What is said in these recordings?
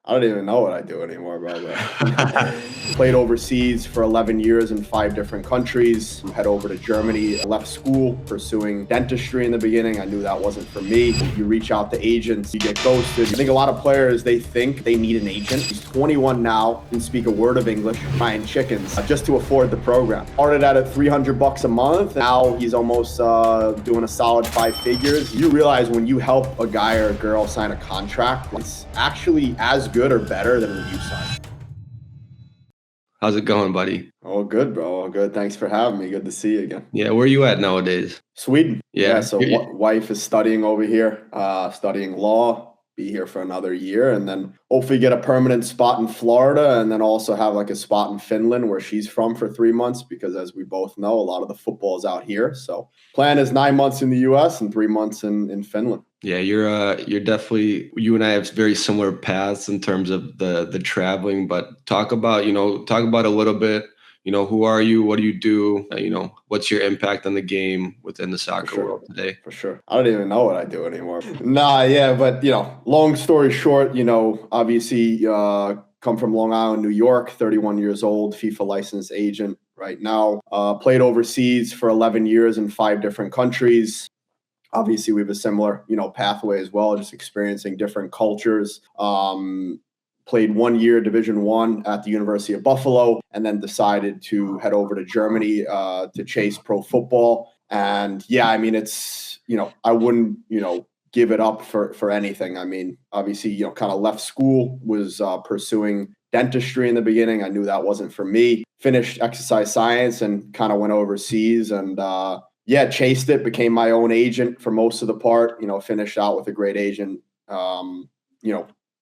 I don't even know what I do anymore, bro. But played overseas for 11 years in 5 different countries. Head over to Germany. Left school pursuing dentistry in the beginning. I knew that wasn't for me. You reach out to agents, you get ghosted. I think a lot of players, they think they need an agent. He's 21 now, can speak a word of English, buying chickens just to afford the program. Started out at $300 a month. Now he's almost doing a solid 5 figures. You realize when you help a guy or a girl sign a contract, it's actually as good or better than when you sign. How's it going, buddy? Oh, good, bro. Oh, good. Thanks for having me. Good to see you again. Yeah, where are you at nowadays? Sweden. Yeah. So wife is studying over here, studying law. Be here for another year and then hopefully get a permanent spot in Florida and then also have like a spot in Finland where she's from for 3 months because as we both know, a lot of the football is out here. So plan is 9 months in the US and 3 months in Finland. Yeah, you're definitely, you and I have very similar paths in terms of the traveling, but talk about a little bit, who are you? What do you do? What's your impact on the game within the soccer world today? For sure. I don't even know what I do anymore. But long story short, obviously come from Long Island, New York, 31 years old, FIFA licensed agent right now. Played overseas for 11 years in 5 different countries. Obviously, we have a similar, pathway as well, just experiencing different cultures. Played 1 year Division I at the University of Buffalo, and then decided to head over to Germany to chase pro football. And it's, I wouldn't, give it up for anything. I mean, obviously, kind of left school, was pursuing dentistry in the beginning. I knew that wasn't for me. Finished exercise science and kind of went overseas and, chased it, became my own agent for most of the part, finished out with a great agent,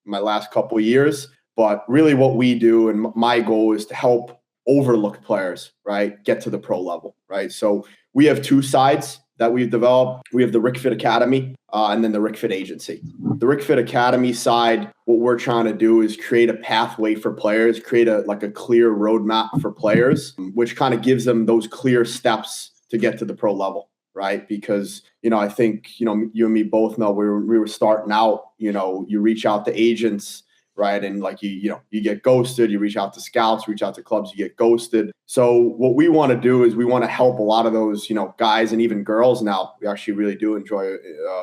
my last couple of years. But really what we do and my goal is to help overlooked players, right, get to the pro level, right? So we have 2 sides that we've developed. We have the RicFit Academy and then the RicFit Agency. The RicFit Academy side, what we're trying to do is create a pathway for players, create a clear roadmap for players, which kind of gives them those clear steps to get to the pro level, right? Because, I think, you and me both know we were starting out, you reach out to agents, right? And you get ghosted, you reach out to scouts, reach out to clubs, you get ghosted. So what we want to do is we want to help a lot of those, guys and even girls now. We actually really do enjoy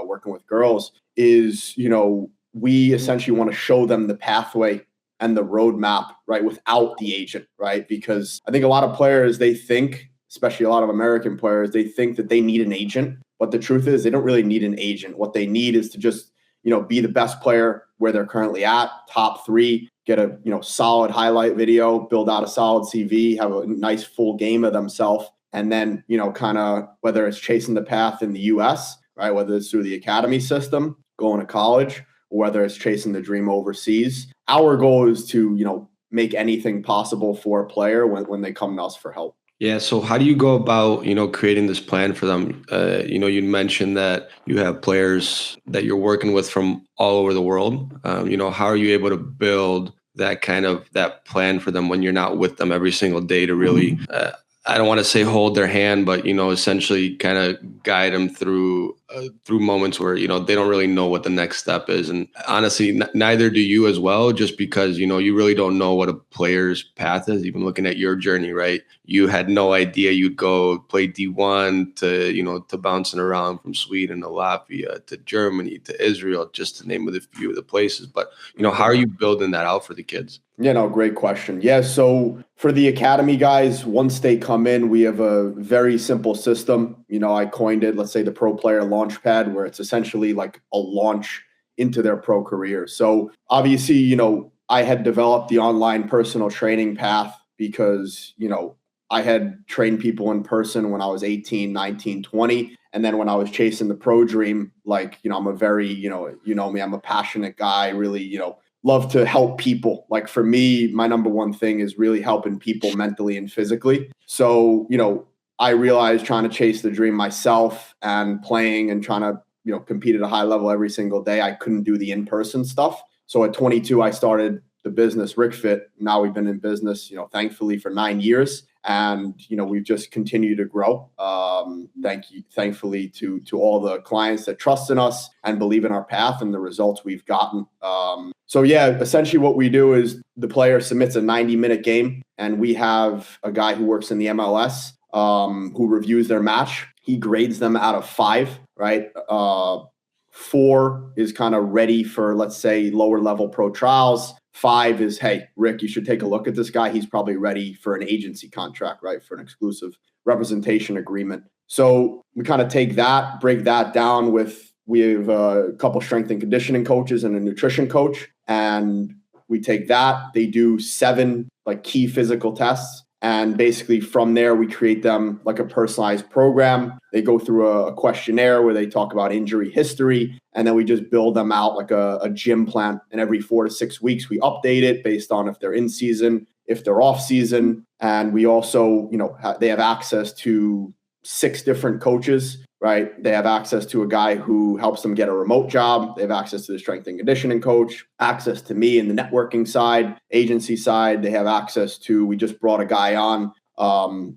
working with girls is, we essentially want to show them the pathway and the roadmap, right? Without the agent, right? Because I think a lot of players, they think, especially a lot of American players, they think that they need an agent. But the truth is they don't really need an agent. What they need is to just, be the best player where they're currently at, top 3, get a, solid highlight video, build out a solid CV, have a nice full game of themselves. And then, kind of whether it's chasing the path in the US, right? Whether it's through the academy system, going to college, or whether it's chasing the dream overseas. Our goal is to, make anything possible for a player when they come to us for help. Yeah. So how do you go about, creating this plan for them? You mentioned that you have players that you're working with from all over the world. How are you able to build that plan for them when you're not with them every single day to really, I don't want to say hold their hand, but, essentially kind of guide them through moments where, they don't really know what the next step is. And honestly, neither do you as well, just because, you really don't know what a player's path is. Even looking at your journey, right? You had no idea you'd go play D1 to bouncing around from Sweden to Latvia to Germany to Israel, just to name a few of the places. But, how are you building that out for the kids? Great question. Yeah, so for the academy guys, once they come in, we have a very simple system. I coined it, let's say the pro player launchpad, where it's essentially like a launch into their pro career. So obviously, I had developed the online personal training path because, I had trained people in person when I was 18, 19, 20. And then when I was chasing the pro dream, I'm a very, me, I'm a passionate guy, really, love to help people. Like for me, my number one thing is really helping people mentally and physically. So, I realized trying to chase the dream myself and playing and trying to, compete at a high level every single day, I couldn't do the in-person stuff. So at 22, I started the business RicFit. Now we've been in business, thankfully for 9 years. And, we've just continued to grow. Thankfully to all the clients that trust in us and believe in our path and the results we've gotten. So yeah, essentially what we do is the player submits a 90-minute game, and we have a guy who works in the MLS who reviews their match. He grades them out of 5, right? 4 is kind of ready for, let's say, lower level pro trials. 5 is, hey, Rick, you should take a look at this guy. He's probably ready for an agency contract, right? For an exclusive representation agreement. So we kind of take that, break that down we have a couple strength and conditioning coaches and a nutrition coach. And we take that, they do 7 like key physical tests. And basically from there, we create them like a personalized program. They go through a questionnaire where they talk about injury history. And then we just build them out like a gym plan. And every 4 to 6 weeks, we update it based on if they're in season, if they're off season. And we also, they have access to 6 different coaches, right? They have access to a guy who helps them get a remote job. They have access to the strength and conditioning coach, access to me in the networking side, agency side. They have access to, we just brought a guy on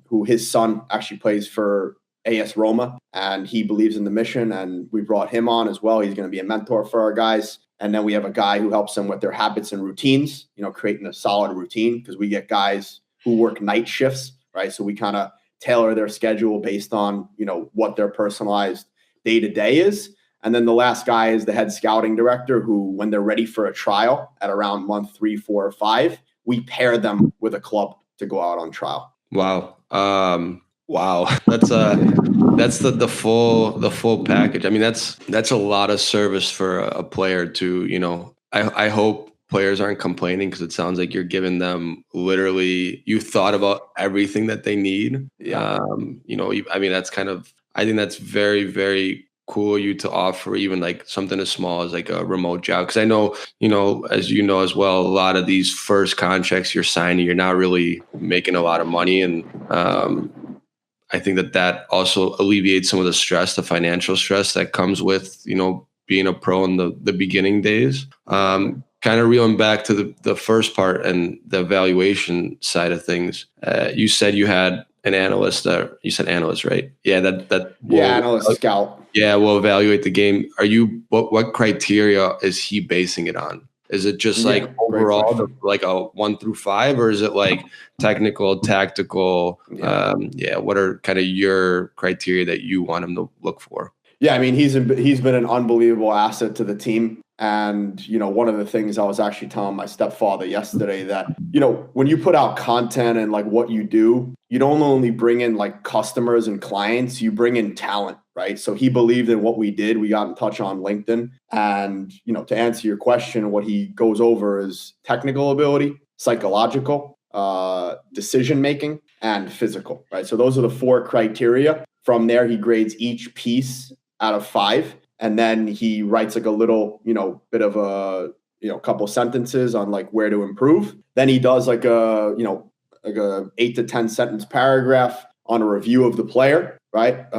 who his son actually plays for AS Roma, and he believes in the mission. And we brought him on as well. He's going to be a mentor for our guys. And then we have a guy who helps them with their habits and routines, creating a solid routine, because we get guys who work night shifts, right? So we kind of tailor their schedule based on, what their personalized day-to-day is. And then the last guy is the head scouting director, who, when they're ready for a trial at around month 3, 4, or 5, we pair them with a club to go out on trial. Wow. Wow. That's the full package. I mean, that's a lot of service for a player to, I hope players aren't complaining, because it sounds like you're giving them literally, you thought about everything that they need. Yeah. I mean, I think that's very, very cool of you to offer even like something as small as like a remote job. Because I know, as you know as well, a lot of these first contracts you're signing, you're not really making a lot of money. And I think that also alleviates some of the stress, the financial stress that comes with, being a pro in the beginning days. Kind of reeling back to the first part and the evaluation side of things. You said you had an analyst you said analyst, right? Yeah, Analyst scout. Yeah, we'll evaluate the game. What criteria is he basing it on? Is it just like overall, like a 1 through 5, or is it like technical, tactical? Yeah. What are kind of your criteria that you want him to look for? Yeah, I mean, he's been an unbelievable asset to the team. And, one of the things I was actually telling my stepfather yesterday, that, when you put out content and like what you do, you don't only bring in like customers and clients, you bring in talent, right? So he believed in what we did. We got in touch on LinkedIn. And, to answer your question, what he goes over is technical ability, psychological, decision-making, and physical, right? So those are the 4 criteria. From there, he grades each piece out of 5. And then he writes like a little, bit of a, couple sentences on like where to improve. Then he does like a 8 to 10 sentence paragraph on a review of the player, right?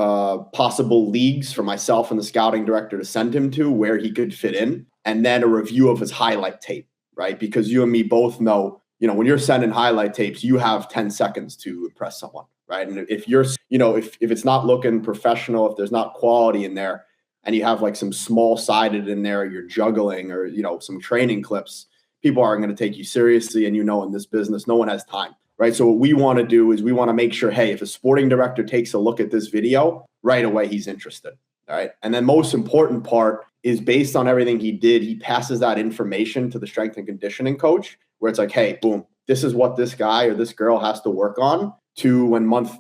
Possible leagues for myself and the scouting director to send him to where he could fit in. And then a review of his highlight tape, right? Because you and me both know, when you're sending highlight tapes, you have 10 seconds to impress someone, right? And if you're, if it's not looking professional, if there's not quality in there, and you have like some small-sided in there, you're juggling, or, some training clips, people aren't going to take you seriously. And, in this business, no one has time, right? So what we want to do is we want to make sure, hey, if a sporting director takes a look at this video, right away, he's interested, all right? And then most important part is, based on everything he did, he passes that information to the strength and conditioning coach, where it's like, hey, boom, this is what this guy or this girl has to work on, to when month,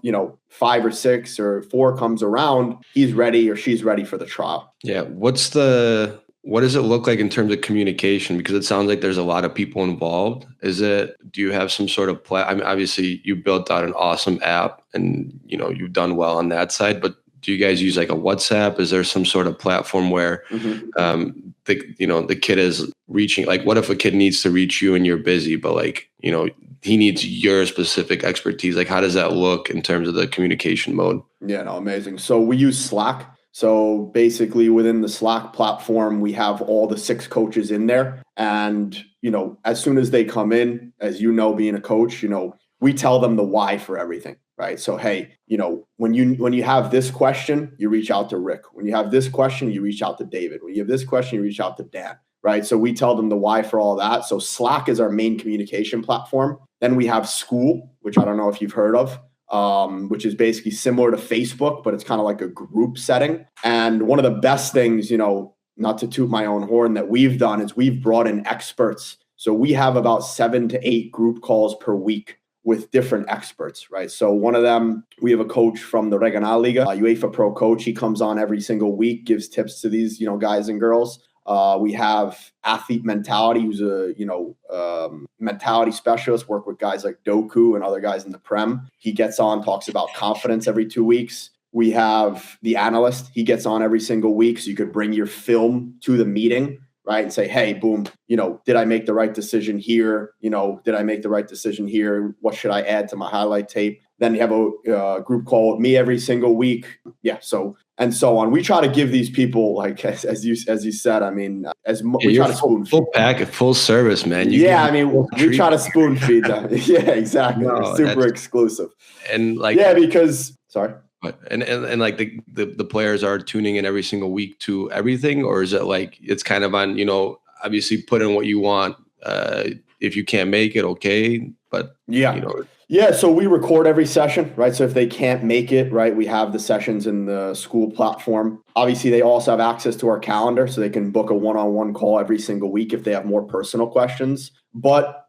5 or 6 or 4 comes around, he's ready or she's ready for the trial. Yeah. What does it look like in terms of communication? Because it sounds like there's a lot of people involved. Do you have some sort of I mean, obviously you built out an awesome app and, you've done well on that side, but do you guys use like a WhatsApp? Is there some sort of platform where, the kid is reaching, like, what if a kid needs to reach you and you're busy, but like, he needs your specific expertise? Like, how does that look in terms of the communication mode? Yeah, no, amazing. So we use Slack. So basically within the Slack platform, we have all the 6 coaches in there. And, as soon as they come in, as being a coach, we tell them the why for everything, right? So, hey, when you have this question, you reach out to Rick. When you have this question, you reach out to David. When you have this question, you reach out to Dan, right? So we tell them the why for all that. So Slack is our main communication platform. Then we have School, which I don't know if you've heard of, which is basically similar to Facebook, but it's kind of like a group setting. And one of the best things, not to toot my own horn, that we've done is we've brought in experts. So we have about 7 to 8 group calls per week with different experts, right? So one of them, we have a coach from the Regionalliga, a UEFA Pro coach. He comes on every single week, gives tips to these, guys and girls. We have Athlete Mentality, who's a, mentality specialist, work with guys like Doku and other guys in the Prem. He gets on, talks about confidence every 2 weeks. We have the analyst. He gets on every single week. So you could bring your film to the meeting, right? And say, hey, boom, did I make the right decision here? Did I make the right decision here? What should I add to my highlight tape? Then you have a group call with me every single week. Yeah. So, and so on. We try to give these people, like, as you said, I mean, we try to spoon feed. Full pack, full service, man. We try to spoon feed them. Yeah, exactly. No, we're super exclusive. And because, sorry. And like the players are tuning in every single week to everything, or is it like it's kind of on, obviously put in what you want. If you can't make it, okay. But yeah. So we record every session, right? So if they can't make it, right, we have the sessions in the School platform. Obviously, they also have access to our calendar, so they can book a one-on-one call every single week if they have more personal questions. But,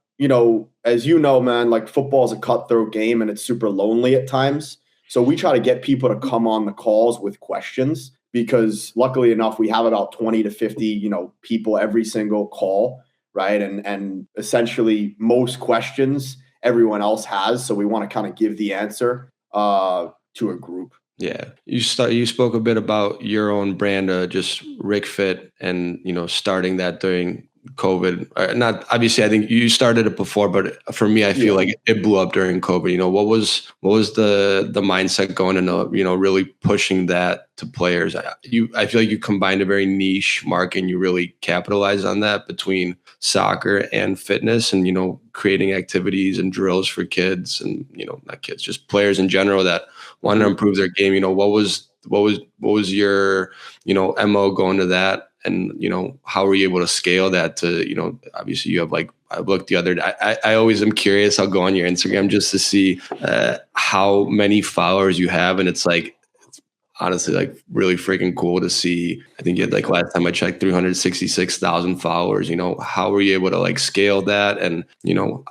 as you know, man, like football is a cutthroat game and it's super lonely at times. So we try to get people to come on the calls with questions because luckily enough, we have about 20 to 50, people every single call, right? And essentially most questions everyone else has. So we want to kind of give the answer to a group. Yeah. You spoke a bit about your own brand, just RicFit, and, starting that during COVID. Not obviously, I think you started it before, but for me, I feel like it blew up during COVID. What was the mindset going into, really pushing that to players? I feel like you combined a very niche market and you really capitalized on that between soccer and fitness and, creating activities and drills for kids and, not kids, just players in general that want to improve their game. What was your, MO going to that? And, how were you able to scale that to, obviously you have I looked the other day, I always am curious. I'll go on your Instagram just to see how many followers you have. And it's honestly really freaking cool to see. I think you had last time I checked 366,000 followers. How were you able to scale that? And,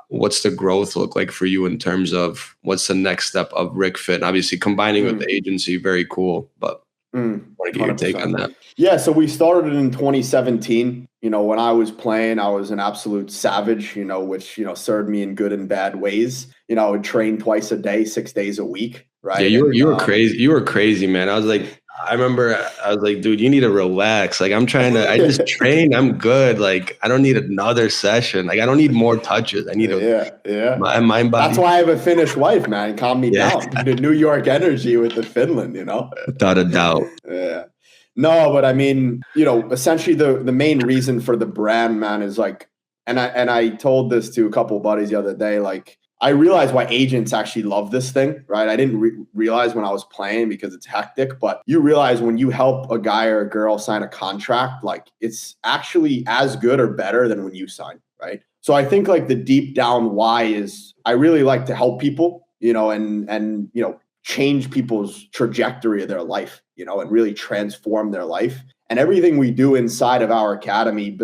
what's the growth look like for you in terms of what's the next step of RicFit? And obviously combining with the agency, very cool. But I want to get your take on that. Yeah, so we started it in 2017. When I was playing, I was an absolute savage, which, served me in good and bad ways. I would train twice a day, 6 days a week, right? Yeah, you were crazy. You were crazy, man. I remember I was like, dude, you need to relax. I just train. I'm good. I don't need another session. I don't need more touches. I need my mind, body. That's why I have a Finnish wife, man. Calm me down. The New York energy with the Finland, Without a doubt. Yeah. No, but I mean, essentially the main reason for the brand, man, is and I told this to a couple of buddies the other day, I realized why agents actually love this thing, right? I didn't realize when I was playing because it's hectic, but you realize when you help a guy or a girl sign a contract, it's actually as good or better than when you sign, right? So I think the deep down why is I really like to help people, and change people's trajectory of their life, and really transform their life. And everything we do inside of our academy,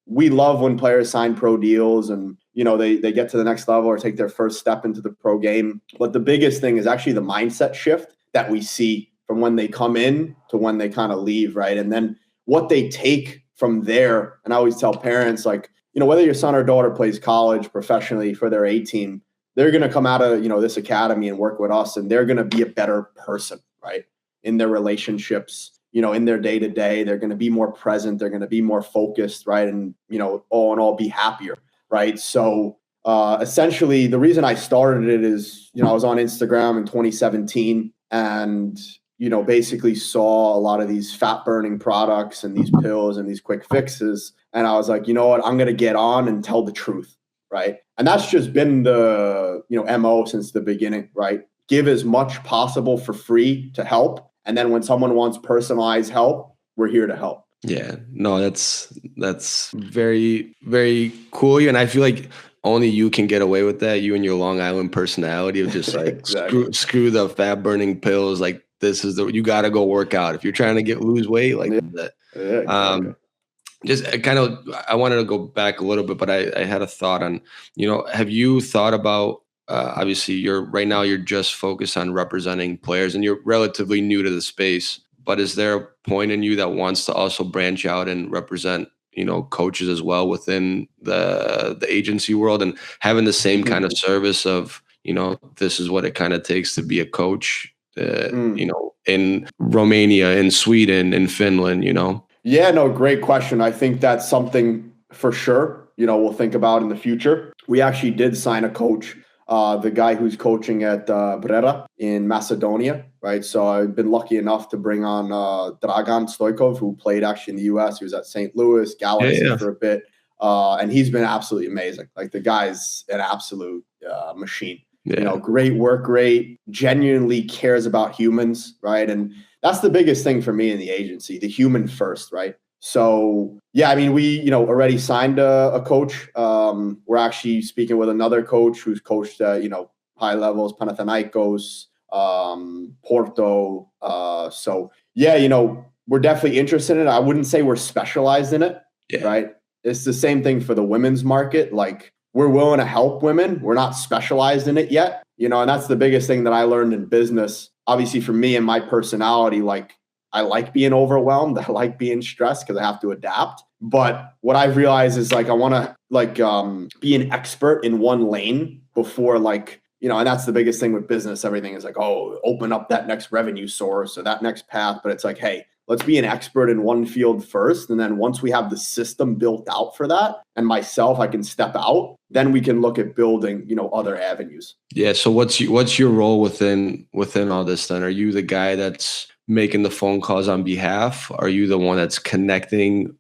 we love when players sign pro deals and, they get to the next level or take their first step into the pro game. But the biggest thing is actually the mindset shift that we see from when they come in to when they kind of leave, right? And then what they take from there. And I always tell parents, whether your son or daughter plays college professionally for their A team, they're going to come out of, this academy and work with us, and they're going to be a better person, right? In their relationships, in their day-to-day, they're going to be more present. They're going to be more focused, right? And, all in all, be happier, right? So essentially, the reason I started it is, I was on Instagram in 2017 and, basically saw a lot of these fat-burning products and these pills and these quick fixes. And I was like, you know what? I'm going to get on and tell the truth, right? And that's just been the, MO since the beginning, right? Give as much possible for free to help. And then when someone wants personalized help, we're here to help. Yeah, no, that's very, very cool. And I feel like only you can get away with that. You and your Long Island personality of just like Exactly. screw the fat burning pills. Like this is the you got to go work out if you're trying to lose weight like Yeah, that. yeah, exactly. Um, just kind of I wanted to go back a little bit, but I had a thought on, have you thought about obviously you're right now you're just focused on representing players and you're relatively new to the space, but is there a point in you that wants to also branch out and represent, coaches as well within the agency world and having the same kind of service of, this is what it kind of takes to be a coach, Mm. in Romania, in Sweden, in Finland. Yeah, no, great question. I think that's something for sure, we'll think about in the future. We actually did sign a coach, the guy who's coaching at Brera in Macedonia, right? So I've been lucky enough to bring on Dragan Stojkov, who played actually in the US. He was at St. Louis, Yeah, Galaxy yeah. for a bit. And he's been absolutely amazing. Like the guy's an absolute machine. Yeah. Great work rate, genuinely cares about humans, right? And that's the biggest thing for me in the agency, the human first, right? So yeah, I mean, we already signed a coach. We're actually speaking with another coach who's coached high levels, Panathinaikos, Porto. So yeah, we're definitely interested in it. I wouldn't say we're specialized in it, Yeah. right? It's the same thing for the women's market. Like we're willing to help women. We're not specialized in it yet, and that's the biggest thing that I learned in business. Obviously for me and my personality, like I like being overwhelmed. I like being stressed because I have to adapt. But what I've realized is like I want to be an expert in one lane before and that's the biggest thing with business. Everything is like, oh, open up that next revenue source or that next path. But it's like, hey, let's be an expert in one field first. And then once we have the system built out for that and myself, I can step out, then we can look at building, other avenues. Yeah. So what's your role within all this then? Are you the guy that's making the phone calls on behalf? Are you the one that's connecting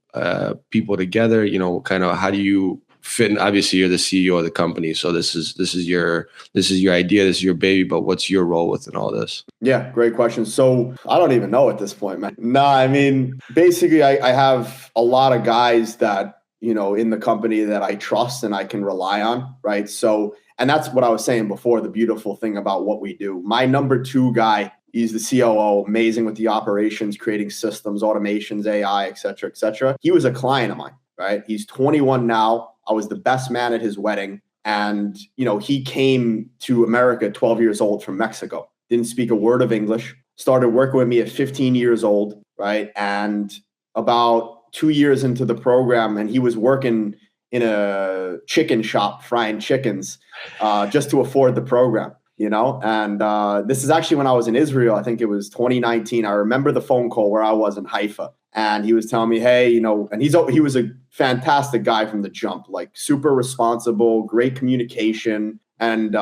people together? Kind of how do you fit in? Obviously you're the CEO of the company. So this is your idea, this is your baby, but what's your role within all this? Yeah, great question. So I don't even know at this point, man. No, I mean, basically I have a lot of guys that, in the company that I trust and I can rely on, right? So, and that's what I was saying before, the beautiful thing about what we do. My number 2 guy, he's the COO, amazing with the operations, creating systems, automations, AI, et cetera, et cetera. He was a client of mine, right? He's 21 now. I was the best man at his wedding. And, he came to America 12 years old from Mexico. Didn't speak a word of English, started working with me at 15 years old, right? And about 2 years into the program, and he was working in a chicken shop frying chickens just to afford the program, And this is actually when I was in Israel. I think it was 2019. I remember the phone call where I was in Haifa. And he was telling me, hey, and he was a fantastic guy from the jump, like super responsible, great communication. And,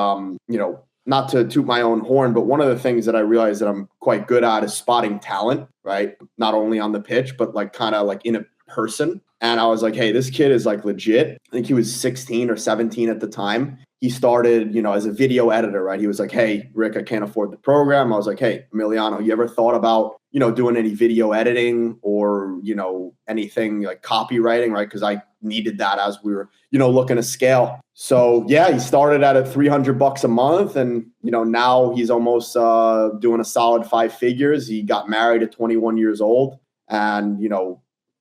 not to toot my own horn, but one of the things that I realized that I'm quite good at is spotting talent, right? Not only on the pitch, but like kind of like in a person. And I was like, hey, this kid is like legit. I think he was 16 or 17 at the time. He started, as a video editor, right? He was like, hey, Rick, I can't afford the program. I was like, hey, Emiliano, you ever thought about, doing any video editing or, anything like copywriting, right? Because I needed that as we were, looking to scale. So yeah, he started at $300 a month, and now he's almost doing a solid 5 figures. He got married at 21 years old, and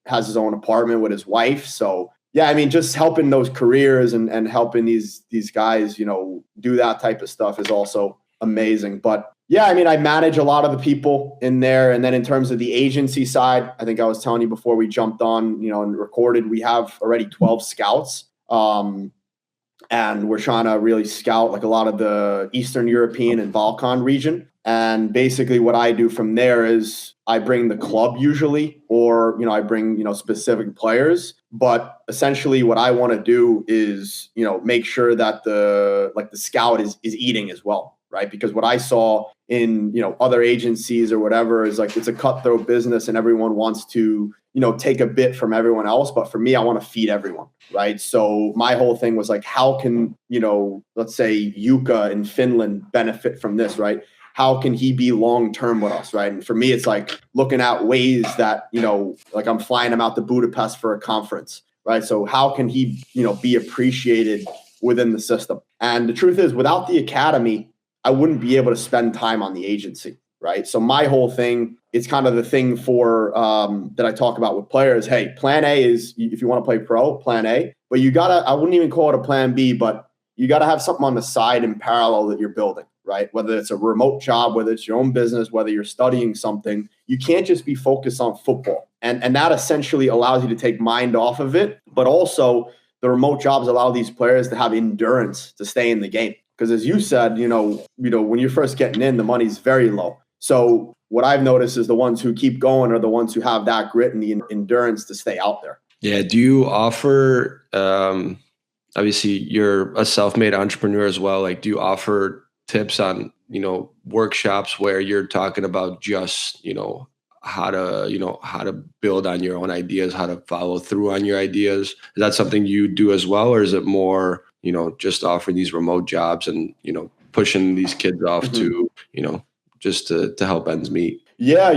has his own apartment with his wife. So yeah, I mean, just helping those careers and helping these guys, do that type of stuff is also amazing. But yeah, I mean, I manage a lot of the people in there. And then in terms of the agency side, I think I was telling you before we jumped on, and recorded, we have already 12 scouts. And we're trying to really scout like a lot of the Eastern European and Balkan region. And basically what I do from there is I bring the club usually, or, I bring, specific players. But essentially what I want to do is, make sure that the scout is eating as well, right? Because what I saw in, other agencies or whatever is like, it's a cutthroat business and everyone wants to, take a bit from everyone else. But for me, I want to feed everyone, right? So my whole thing was like, how can, let's say Yuka in Finland benefit from this, right? how can he be long-term with us, right? And for me, it's like looking at ways that, like I'm flying him out to Budapest for a conference, right? So how can he, be appreciated within the system? And the truth is, without the academy, I wouldn't be able to spend time on the agency, right? So my whole thing, it's kind of the thing for that I talk about with players. Hey, plan A is if you want to play pro, plan A, but I wouldn't even call it a plan B, but you got to have something on the side in parallel that you're building, right? Whether it's a remote job, whether it's your own business, whether you're studying something, you can't just be focused on football. And that essentially allows you to take mind off of it. But also the remote jobs allow these players to have endurance to stay in the game. Because as you said, when you're first getting in, the money's very low. So what I've noticed is the ones who keep going are the ones who have that grit and the endurance to stay out there. Yeah. Do you offer, obviously you're a self-made entrepreneur as well. Like, do you offer tips on, workshops where you're talking about just, how to build on your own ideas, how to follow through on your ideas? Is that something you do as well? Or is it more, just offering these remote jobs and, pushing these kids off to, just to help ends meet? Yeah,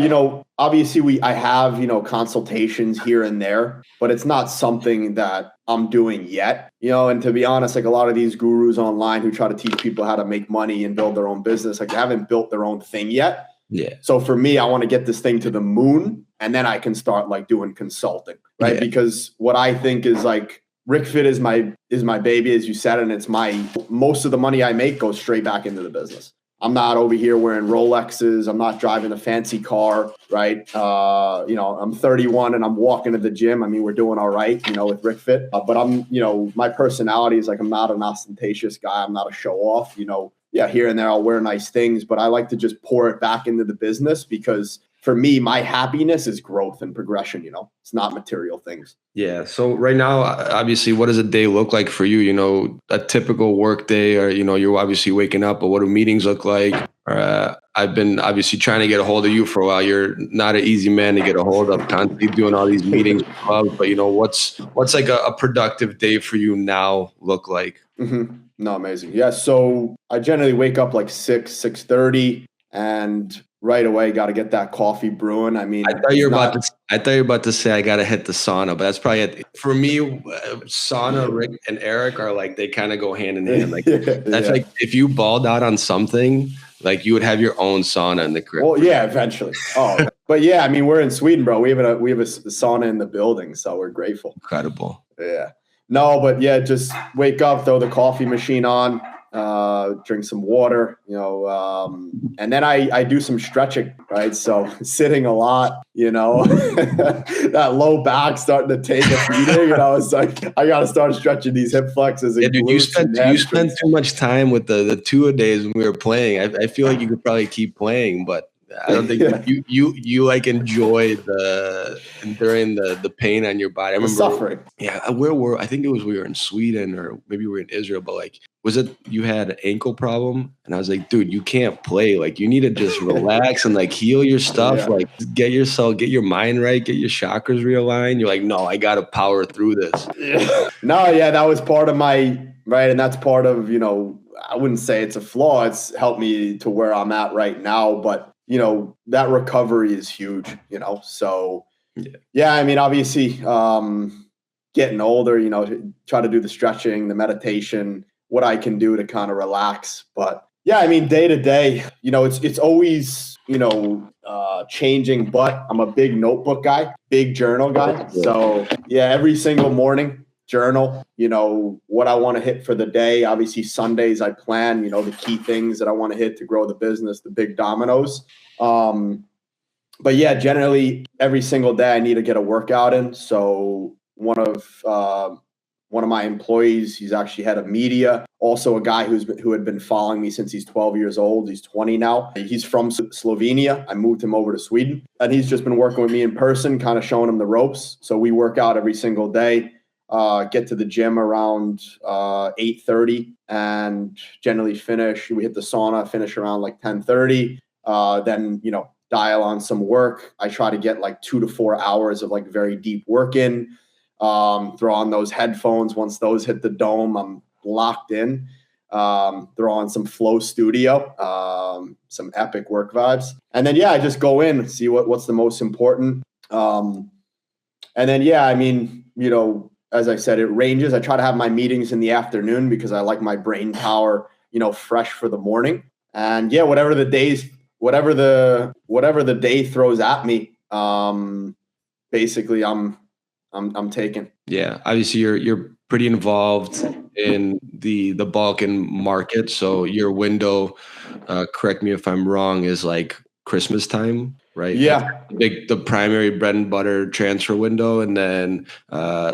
obviously I have, consultations here and there, but it's not something that I'm doing yet, and to be honest, like a lot of these gurus online who try to teach people how to make money and build their own business, like they haven't built their own thing yet. Yeah. So for me, I want to get this thing to the moon and then I can start like doing consulting, right? Yeah. Because what I think is like RicFit is my baby, as you said, and it's most of the money I make goes straight back into the business. I'm not over here wearing Rolexes. I'm not driving a fancy car, right? I'm 31 and I'm walking to the gym. I mean, we're doing all right, with RicFit. But I'm, my personality is like, I'm not an ostentatious guy. I'm not a show off, Yeah, here and there I'll wear nice things, but I like to just pour it back into the business because for me, my happiness is growth and progression, it's not material things. Yeah. So right now, obviously, what does a day look like for you? A typical work day, or, you're obviously waking up, but what do meetings look like? I've been obviously trying to get a hold of you for a while. You're not an easy man to get a hold of, constantly doing all these meetings, but what's like a productive day for you now look like? Mm-hmm. No, amazing. Yeah. So I generally wake up like 6:30 and right away got to get that coffee brewing. I mean, I thought you were about to say I got to hit the sauna, but that's probably it. For me, sauna, Rick and Eric are like, they kind of go hand in hand. Like that's like if you balled out on something, like you would have your own sauna in the crib. Well, yeah, eventually. Oh, but yeah, I mean, we're in Sweden, bro. We have a sauna in the building, so we're grateful. Incredible. Yeah. No, but yeah, just wake up, throw the coffee machine on, drink some water, and then I do some stretching, right? So sitting a lot, that low back starting to take a beating, it's like I got to start stretching these hip flexors. And dude, you spent too much time with the two-a-days when we were playing. I feel like you could probably keep playing, but I don't think you like enjoy enduring the pain on your body. I remember suffering. Yeah, I think we were in Sweden or maybe we were in Israel, but like, was it you had an ankle problem? And I was like, dude, you can't play. Like, you need to just relax and like heal your stuff. Yeah. Like, get your mind right, get your chakras realigned. You're like, no, I got to power through this. Yeah. No, yeah, that was part of my right, and that's part of I wouldn't say it's a flaw. It's helped me to where I'm at right now, but. That recovery is huge, so yeah, I mean, obviously, getting older, try to do the stretching, the meditation, what I can do to kind of relax. But yeah, I mean, day to day, it's always, changing, but I'm a big notebook guy, big journal guy. So yeah, every single morning, journal, what I want to hit for the day. Obviously Sundays I plan, the key things that I want to hit to grow the business, the big dominoes. But yeah, generally every single day I need to get a workout in. So one of my employees, he's actually head of media, also a guy who had been following me since he's 12 years old. He's 20 now. He's from Slovenia. I moved him over to Sweden, and he's just been working with me in person, kind of showing him the ropes. So we work out every single day. Get to the gym around 8:30 and generally we hit the sauna, finish around like 10:30. Then, dial on some work. I try to get like 2 to 4 hours of like very deep work in, throw on those headphones. Once those hit the dome, I'm locked in. They're all in some Flow studio, some epic work vibes. And then, yeah, I just go in, see what's the most important. And then, yeah, I mean, as I said, it ranges. I try to have my meetings in the afternoon because I like my brain power, fresh for the morning. And yeah, whatever the day throws at me, basically I'm taking. Yeah, obviously you're pretty involved in the Balkan market, so your window, correct me if I'm wrong, is like Christmas time, right? Yeah. The primary bread and butter transfer window, and then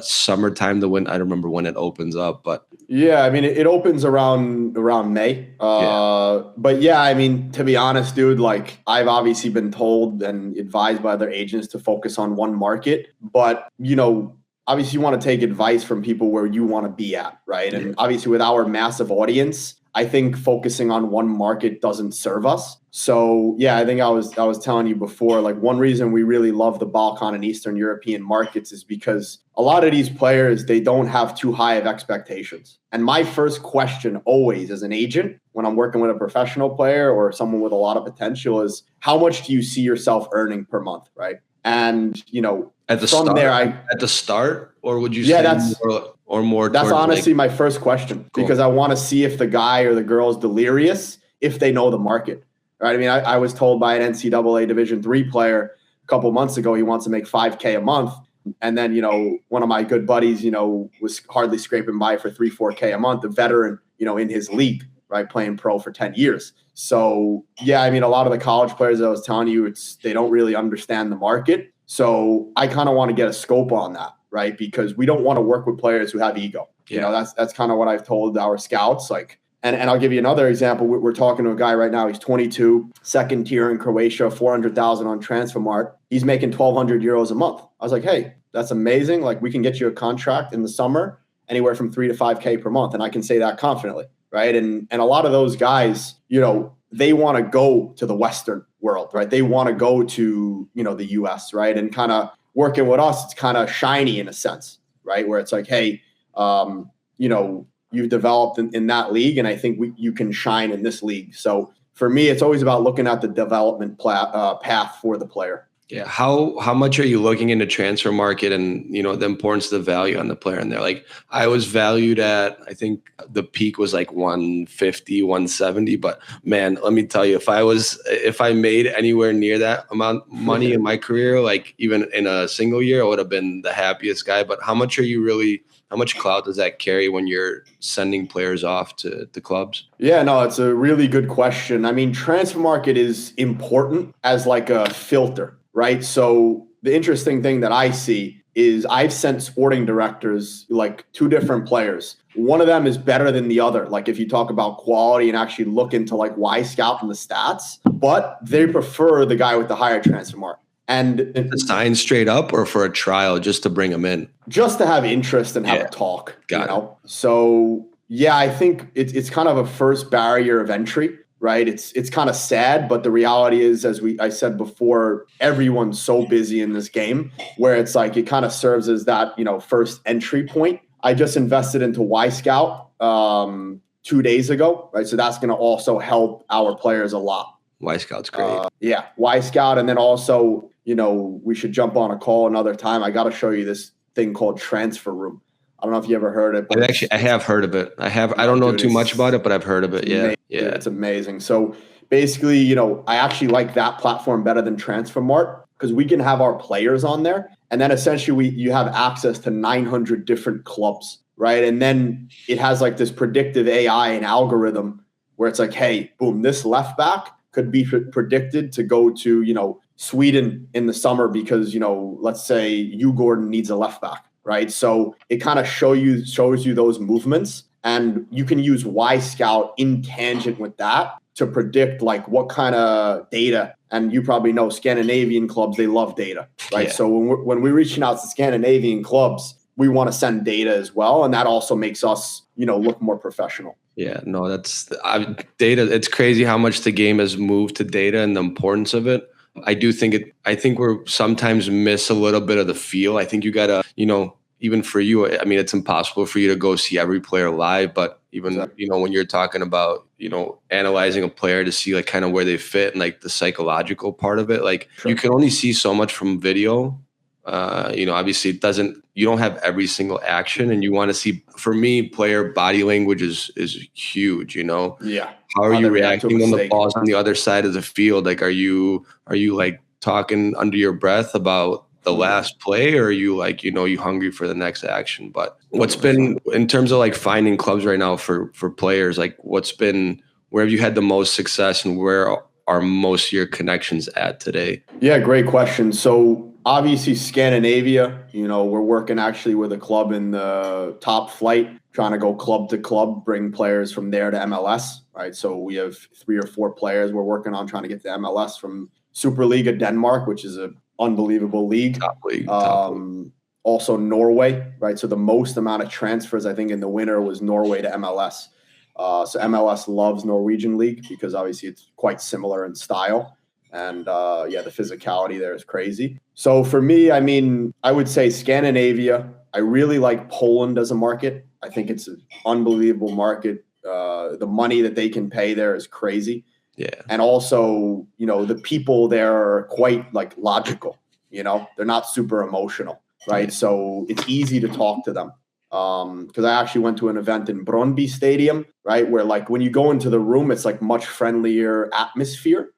summertime, I don't remember when it opens up, but yeah, I mean it opens around May. But yeah, I mean, to be honest, dude, like I've obviously been told and advised by other agents to focus on one market, but obviously you want to take advice from people where you want to be at, right? And obviously with our massive audience, I think focusing on one market doesn't serve us. So yeah, I think I was telling you before, like one reason we really love the Balkan and Eastern European markets is because a lot of these players, they don't have too high of expectations. And my first question always as an agent, when I'm working with a professional player or someone with a lot of potential, is how much do you see yourself earning per month, right? And at the start, or would you say that's more? That's honestly my first question, because I want to see if the guy or the girl is delirious, if they know the market, right? I mean, I was told by an NCAA Division III player a couple months ago he wants to make $5K a month, and then one of my good buddies was hardly scraping by for $3-4K a month, a veteran in his league, right, playing pro for 10 years. So yeah, I mean, a lot of the college players that I was telling you, they don't really understand the market. So I kind of want to get a scope on that, right? Because we don't want to work with players who have ego. Yeah. That's kind of what I've told our scouts. Like, and I'll give you another example. We're talking to a guy right now. He's 22, second tier in Croatia, 400,000 on Transfermarkt. He's making 1,200 euros a month. I was like, hey, that's amazing. Like, we can get you a contract in the summer, anywhere from 3 to 5K per month, and I can say that confidently, right? And a lot of those guys, they want to go to the Western world, right? They want to go to, the US, right? And kind of working with us, it's kind of shiny in a sense, right? Where it's like, hey, you've developed in that league, and I think you can shine in this league. So for me, it's always about looking at the development path for the player. Yeah. How much are you looking into transfer market and, the importance of the value on the player in there? Like I was valued at, I think the peak was like 150, 170, but man, let me tell you, if I made anywhere near that amount of money in my career, like even in a single year, I would have been the happiest guy. But how much clout does that carry when you're sending players off to the clubs? Yeah, no, it's a really good question. I mean, transfer market is important as like a filter, right? So the interesting thing that I see is I've sent sporting directors like 2 different players. One of them is better than the other. Like if you talk about quality and actually look into like Y-Scout and the stats, but they prefer the guy with the higher transfer mark. And to sign straight up or for a trial just to bring them in? Just to have interest and have a talk. Got it. So yeah, I think it's kind of a first barrier of entry, right? It's kind of sad, but the reality is, as I said before, everyone's so busy in this game where it's like it kind of serves as that, first entry point. I just invested into Y-Scout 2 days ago, right? So that's going to also help our players a lot. Y-Scout's great. Yeah, Y-Scout. And then also, we should jump on a call another time. I got to show you this thing called Transfer Room. I don't know if you ever heard it. But I have heard of it. I don't know too much about it, but I've heard of it. Yeah. Yeah. It's amazing. So basically, I actually like that platform better than Transfermarkt because we can have our players on there. And then essentially you have access to 900 different clubs, right? And then it has like this predictive AI and algorithm where it's like, hey, boom, this left back could be predicted to go to, Sweden in the summer because, let's say U Gordon needs a left back. Right. So it kind of shows you those movements, and you can use Y-Scout in tangent with that to predict like what kind of data. And you probably know Scandinavian clubs, they love data. Right. Yeah. So when we're reaching out to Scandinavian clubs, we want to send data as well. And that also makes us, look more professional. Yeah, no, that's data. It's crazy how much the game has moved to data and the importance of it. I think we're sometimes miss a little bit of the feel. I think you gotta, even for you, I mean, it's impossible for you to go see every player live, but even, Exactly. you know, when you're talking about, you know, analyzing a player to see like kind of where they fit and like the psychological part of it, like you can only see so much from video. You know, obviously you don't have every single action, and you want to see, for me, player body language is huge, you know. Yeah. How are How they you react to a reacting when the mistake. ball's on the other side of the field? Like, are you like talking under your breath about the last play, or are you like, you know, you hungry for the next action? But what's been, in terms of like finding clubs right now for players, like where have you had the most success, and where are most of your connections at today? Yeah, great question. So obviously Scandinavia, you know, we're working actually with a club in the top flight, trying to go club to club, bring players from there to MLS, right? So we have 3 or 4 players we're working on trying to get to MLS from Superliga Denmark, which is an unbelievable league. Top league. Also Norway, right? So the most amount of transfers, I think, in the winter was Norway to MLS. So MLS loves Norwegian league because obviously it's quite similar in style. And the physicality there is crazy. So for me, I mean, I would say Scandinavia. I really like Poland as a market. I think it's an unbelievable market. The money that they can pay there is crazy. Yeah. And also, you know, the people there are quite like logical, you know, they're not super emotional, right? Yeah. So it's easy to talk to them. Because I actually went to an event in Brøndby Stadium, right? Where like when you go into the room, it's like much friendlier atmosphere.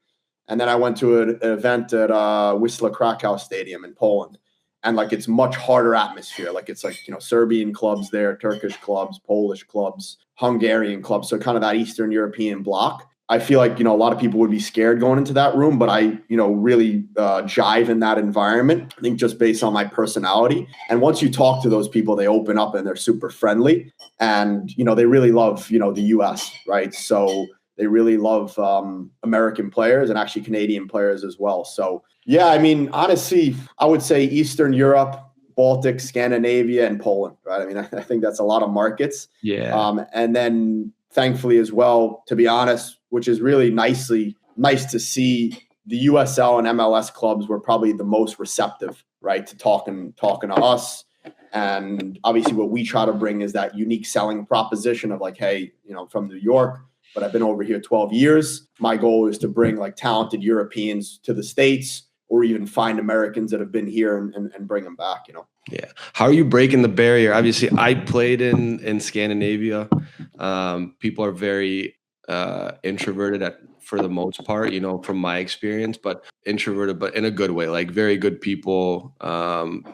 And then I went to an event at Wisla Krakow Stadium in Poland. And like it's much harder atmosphere. Like it's like, you know, Serbian clubs there, Turkish clubs, Polish clubs, Hungarian clubs. So kind of that Eastern European block. I feel like, you know, a lot of people would be scared going into that room, but I, you know, really jive in that environment. I think just based on my personality. And once you talk to those people, they open up and they're super friendly. And, you know, they really love, you know, the US, right? So they really love American players and actually Canadian players as well. So, yeah, I mean, honestly, I would say Eastern Europe, Baltic, Scandinavia, and Poland, right? I mean, I think that's a lot of markets. Yeah. And then thankfully as well, to be honest, which is really nice to see, the USL and MLS clubs were probably the most receptive, right, to talking to us. And obviously what we try to bring is that unique selling proposition of like, hey, you know, I'm from New York, but I've been over here 12 years. My goal is to bring like talented Europeans to the States, or even find Americans that have been here and bring them back, you know? Yeah. How are you breaking the barrier? Obviously, I played in Scandinavia. People are very introverted for the most part, you know, from my experience, but introverted, but in a good way, like very good people,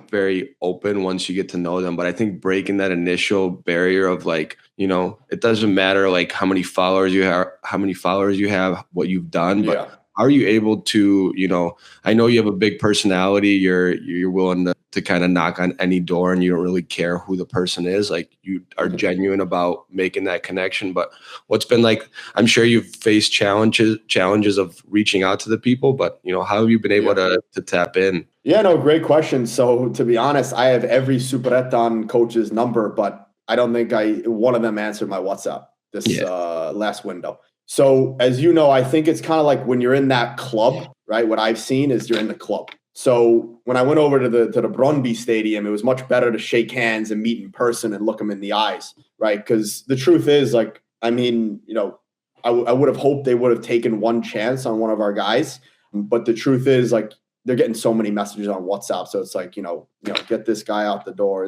very open once you get to know them. But I think breaking that initial barrier of like, you know, it doesn't matter like how many followers you have, what you've done, but how are you able to, you know, I know you have a big personality. You're willing to kind of knock on any door, and you don't really care who the person is. Like you are genuine about making that connection. But what's been like, I'm sure you've faced challenges of reaching out to the people, but you know, how have you been able to tap in? Yeah, no, great question. So to be honest, I have every Superettan coach's number, but I don't think one of them answered my WhatsApp this last window. So as you know, I think it's kind of like when you're in that club, right? What I've seen is you're in the club. So when I went over to the Brøndby Stadium, it was much better to shake hands and meet in person and look them in the eyes, right? Because the truth is, like, I mean, you know, I would have hoped they would have taken one chance on one of our guys, but the truth is, like, they're getting so many messages on WhatsApp. So it's like, you know, get this guy out the door,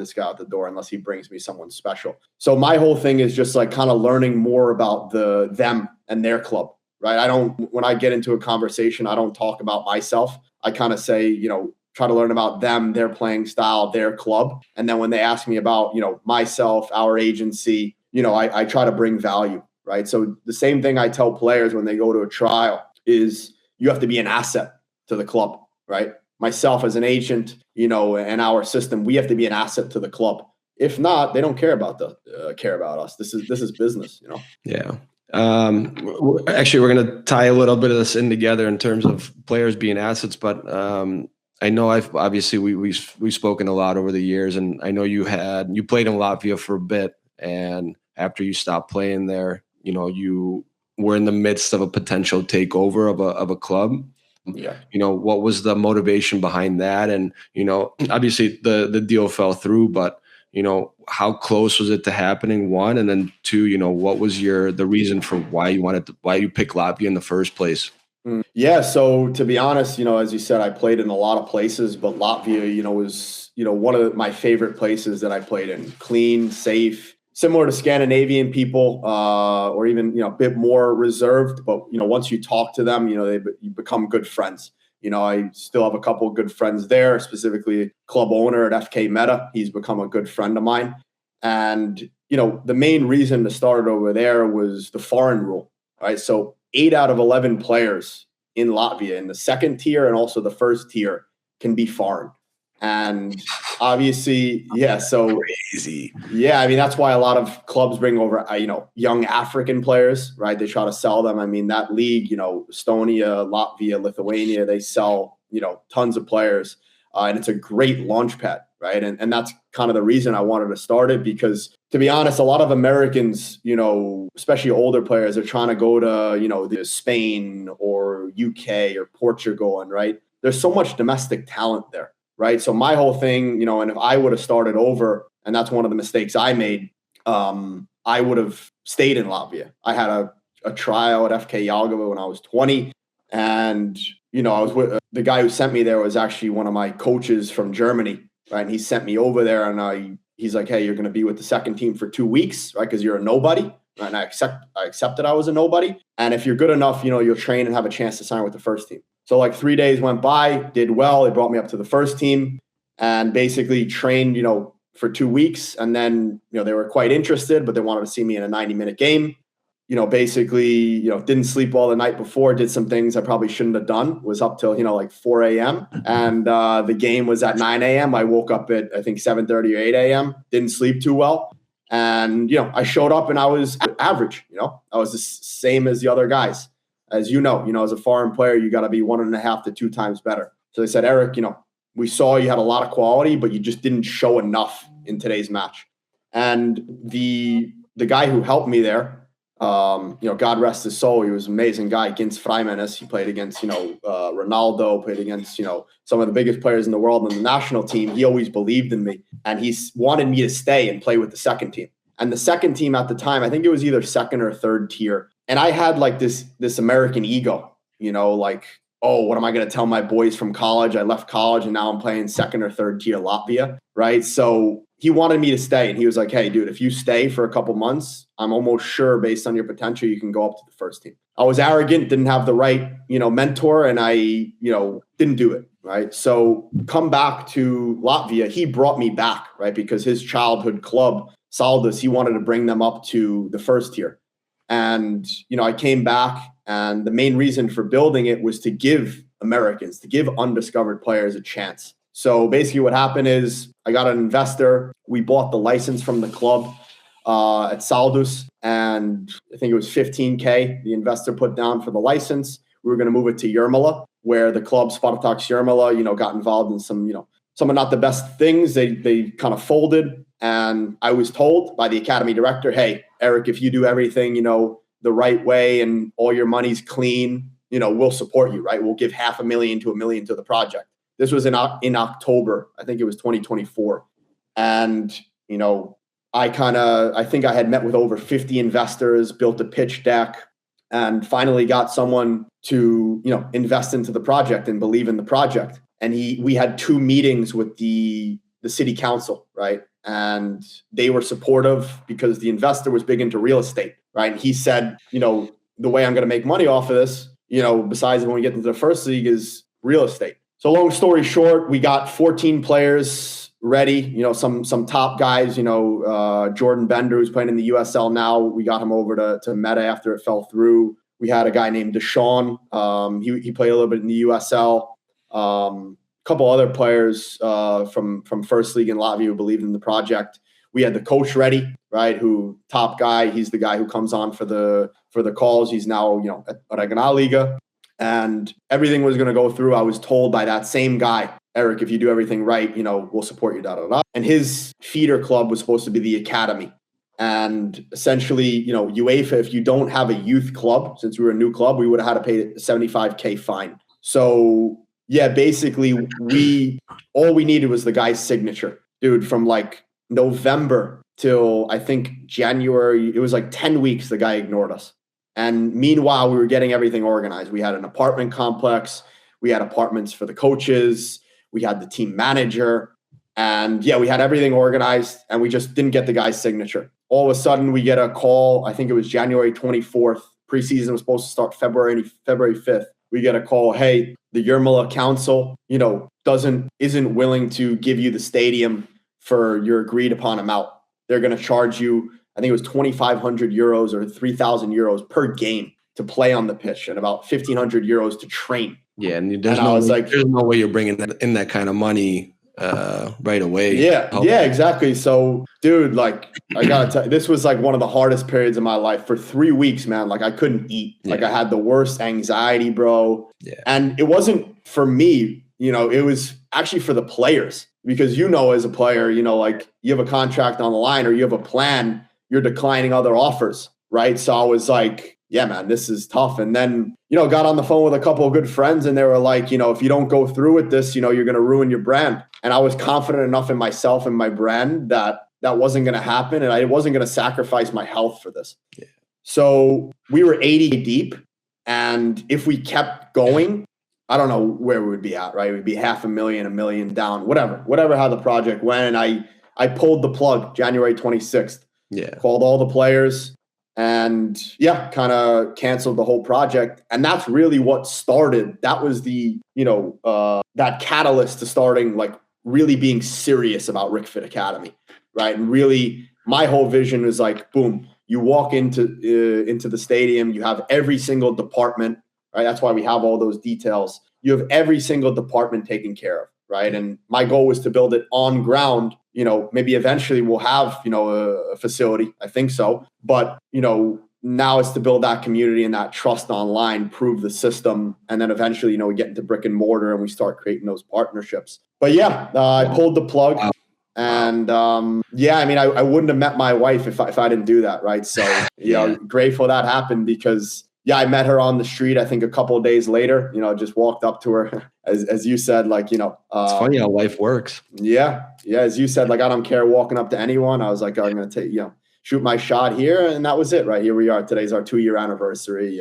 unless he brings me someone special. So my whole thing is just like kind of learning more about them and their club, right? When I get into a conversation, I don't talk about myself. I kind of say, you know, try to learn about them, their playing style, their club. And then when they ask me about, you know, myself, our agency, you know, I try to bring value, right? So the same thing I tell players when they go to a trial is you have to be an asset to the club. Right. Myself as an agent, you know, and our system, we have to be an asset to the club. If not, they don't care about us. This is business, you know? Yeah. Actually, we're going to tie a little bit of this in together in terms of players being assets, but I know we've spoken a lot over the years, and I know you played in Latvia for a bit, and after you stopped playing there, you know, you were in the midst of a potential takeover of a club. Yeah. You know, what was the motivation behind that? And, you know, obviously the deal fell through, but, how close was it to happening, one, and then two, what was the reason for why you picked Latvia in the first place? Yeah, so to be honest, as you said, I played in a lot of places, but Latvia, was, one of my favorite places that I played in. Clean, safe, similar to Scandinavian people, or even, a bit more reserved. But, once you talk to them, you become good friends. I still have a couple of good friends there, specifically club owner at FK Meta. He's become a good friend of mine. And, the main reason to start over there was the foreign rule, right? So 8 out of 11 players in Latvia in the second tier and also the first tier can be foreign. And obviously, yeah, so crazy. Yeah, I mean, that's why a lot of clubs bring over, young African players, right? They try to sell them. I mean, that league, Estonia, Latvia, Lithuania, they sell, tons of players. And it's a great launch pad, right? And that's kind of the reason I wanted to start it, because to be honest, a lot of Americans, especially older players, are trying to go to, the Spain or UK or Portugal, and right, there's so much domestic talent there, right? So my whole thing, and if I would have started over, and that's one of the mistakes I made, I would have stayed in Latvia. I had a tryout at FK Jelgava when I was 20, and I was with the guy who sent me there was actually one of my coaches from Germany, right? And he sent me over there, and he's like, "Hey, you're going to be with the second team for 2 weeks, right? Because you're a nobody." Right? And I accepted I was a nobody, and if you're good enough, you'll train and have a chance to sign with the first team. So like 3 days went by, did well. They brought me up to the first team, and basically trained, for 2 weeks, and then they were quite interested, but they wanted to see me in a 90-minute game. Basically, didn't sleep all the night before, did some things I probably shouldn't have done, was up till, like 4 a.m. And the game was at 9 a.m. I woke up at, I think, 7:30 or 8 a.m., didn't sleep too well. And, I showed up and I was average, I was the same as the other guys. As as a foreign player, you got to be 1.5 to 2 times better. So they said, Eric, we saw you had a lot of quality, but you just didn't show enough in today's match. And the guy who helped me there, God rest his soul, he was an amazing guy, Gins Freimanis. He played against, Ronaldo, played against, some of the biggest players in the world on the national team. He always believed in me, and he wanted me to stay and play with the second team. And the second team at the time, I think it was either second or third tier. And I had like this American ego, like, oh, what am I going to tell my boys from college? I left college and now I'm playing second or third tier Latvia, right? So he wanted me to stay, and he was like, hey, dude, if you stay for a couple months, I'm almost sure based on your potential, you can go up to the first team. I was arrogant, didn't have the right, mentor, and I, didn't do it, right? So come back to Latvia, he brought me back, right? Because his childhood club, Saldus, he wanted to bring them up to the first tier. And, I came back, and the main reason for building it was to give Americans, to give undiscovered players a chance. So basically what happened is I got an investor. We bought the license from the club at Saldus, and I think it was $15K the investor put down for the license. We were going to move it to Yermala, where the club Spartak Yermala, got involved in some of not the best things. They kind of folded. And I was told by the academy director, hey, Eric, if you do everything, the right way and all your money's clean, we'll support you, right? We'll give $500,000 to $1 million to the project. This was in October. I think it was 2024. And, I think I had met with over 50 investors, built a pitch deck, and finally got someone to, invest into the project and believe in the project. And we had 2 meetings with the city council, right? And they were supportive because the investor was big into real estate, right? And he said, the way I'm going to make money off of this, besides when we get into the first league, is real estate. So long story short, we got 14 players ready, some top guys, Jordan Bender, who's playing in the USL now. We got him over to Meta after it fell through. We had a guy named Deshaun. He played a little bit in the USL. Couple other players from First League in Latvia who believed in the project. We had the coach ready, right? Who top guy. He's the guy who comes on for the calls. He's now at Regional Liga, and everything was going to go through. I was told by that same guy, Eric, if you do everything right, we'll support you. And his feeder club was supposed to be the academy. And essentially, UEFA, if you don't have a youth club, since we were a new club, we would have had to pay a $75K fine. So yeah, basically all we needed was the guy's signature, dude, from like November till I think January. It was like 10 weeks the guy ignored us. And meanwhile, we were getting everything organized. We had an apartment complex. We had apartments for the coaches. We had the team manager. And yeah, we had everything organized, and we just didn't get the guy's signature. All of a sudden, we get a call. I think it was January 24th. Preseason was supposed to start February 5th. We get a call. Hey, the Yermala Council, isn't willing to give you the stadium for your agreed upon amount. They're going to charge you, I think it was 2,500 euros or 3,000 euros per game to play on the pitch, and about 1,500 euros to train. Yeah, and there's no way you're bringing that kind of money right away. Yeah, exactly. So, dude, like, I gotta tell you, this was like one of the hardest periods of my life. For 3 weeks, man, like I couldn't eat. Like I had the worst anxiety, bro. Yeah. And it wasn't for me, it was actually for the players. Because as a player, like you have a contract on the line or you have a plan, you're declining other offers, right? So I was like, yeah, man, this is tough. And then, got on the phone with a couple of good friends, and they were like, if you don't go through with this, you're going to ruin your brand. And I was confident enough in myself and my brand that wasn't going to happen. And I wasn't going to sacrifice my health for this. Yeah. So we were 80 deep. And if we kept going, I don't know where we would be at, right? It would be $500,000, $1 million down, whatever how the project went. And I pulled the plug January 26th. Yeah. Called all the players. And kind of canceled the whole project. And that's really what started. That was the, that catalyst to starting, like, really being serious about RicFit Academy, right? And really, my whole vision was like, boom, you walk into the stadium, you have every single department, right? That's why we have all those details. You have every single department taken care of, right? And my goal was to build it on ground. Maybe eventually we'll have, a facility. I think so. But, now it's to build that community and that trust online, prove the system. And then eventually, we get into brick and mortar and we start creating those partnerships. But I pulled the plug. And I wouldn't have met my wife if I didn't do that. Right. So, grateful that happened because I met her on the street, I think a couple of days later, just walked up to her as you said, like, it's funny how life works. Yeah. Yeah. As you said, like, I don't care walking up to anyone. I was like, I'm going to take, shoot my shot here. And that was it. Right here we are. Today's our 2-year anniversary.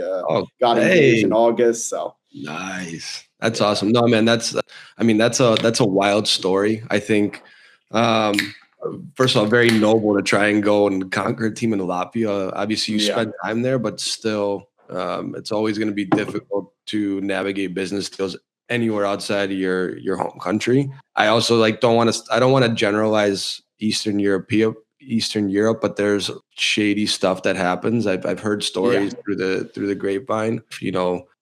Got engaged in August. So nice. That's awesome. No, man, that's a wild story. I think, first of all, very noble to try and go and conquer a team in Latvia. Obviously you spent time there, but still, it's always going to be difficult to navigate business deals anywhere outside of your home country. I also I don't want to generalize Eastern Europe, but there's shady stuff that happens. I've heard stories through the grapevine,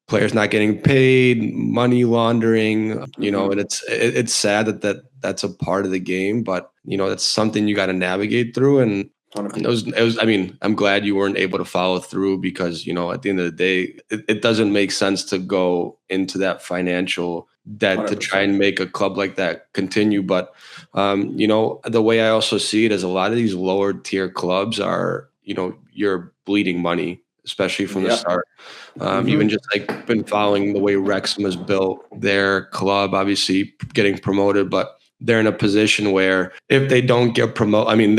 players not getting paid, money laundering, and it's sad that's a part of the game, but that's something you got to navigate through. And I'm glad you weren't able to follow through because, at the end of the day, it doesn't make sense to go into that financial debt 100%. To try and make a club like that continue. But, the way I also see it is a lot of these lower tier clubs are, you're bleeding money, especially from the start. Even just like been following the way Wrexham has built their club, obviously getting promoted, but they're in a position where if they don't get promoted,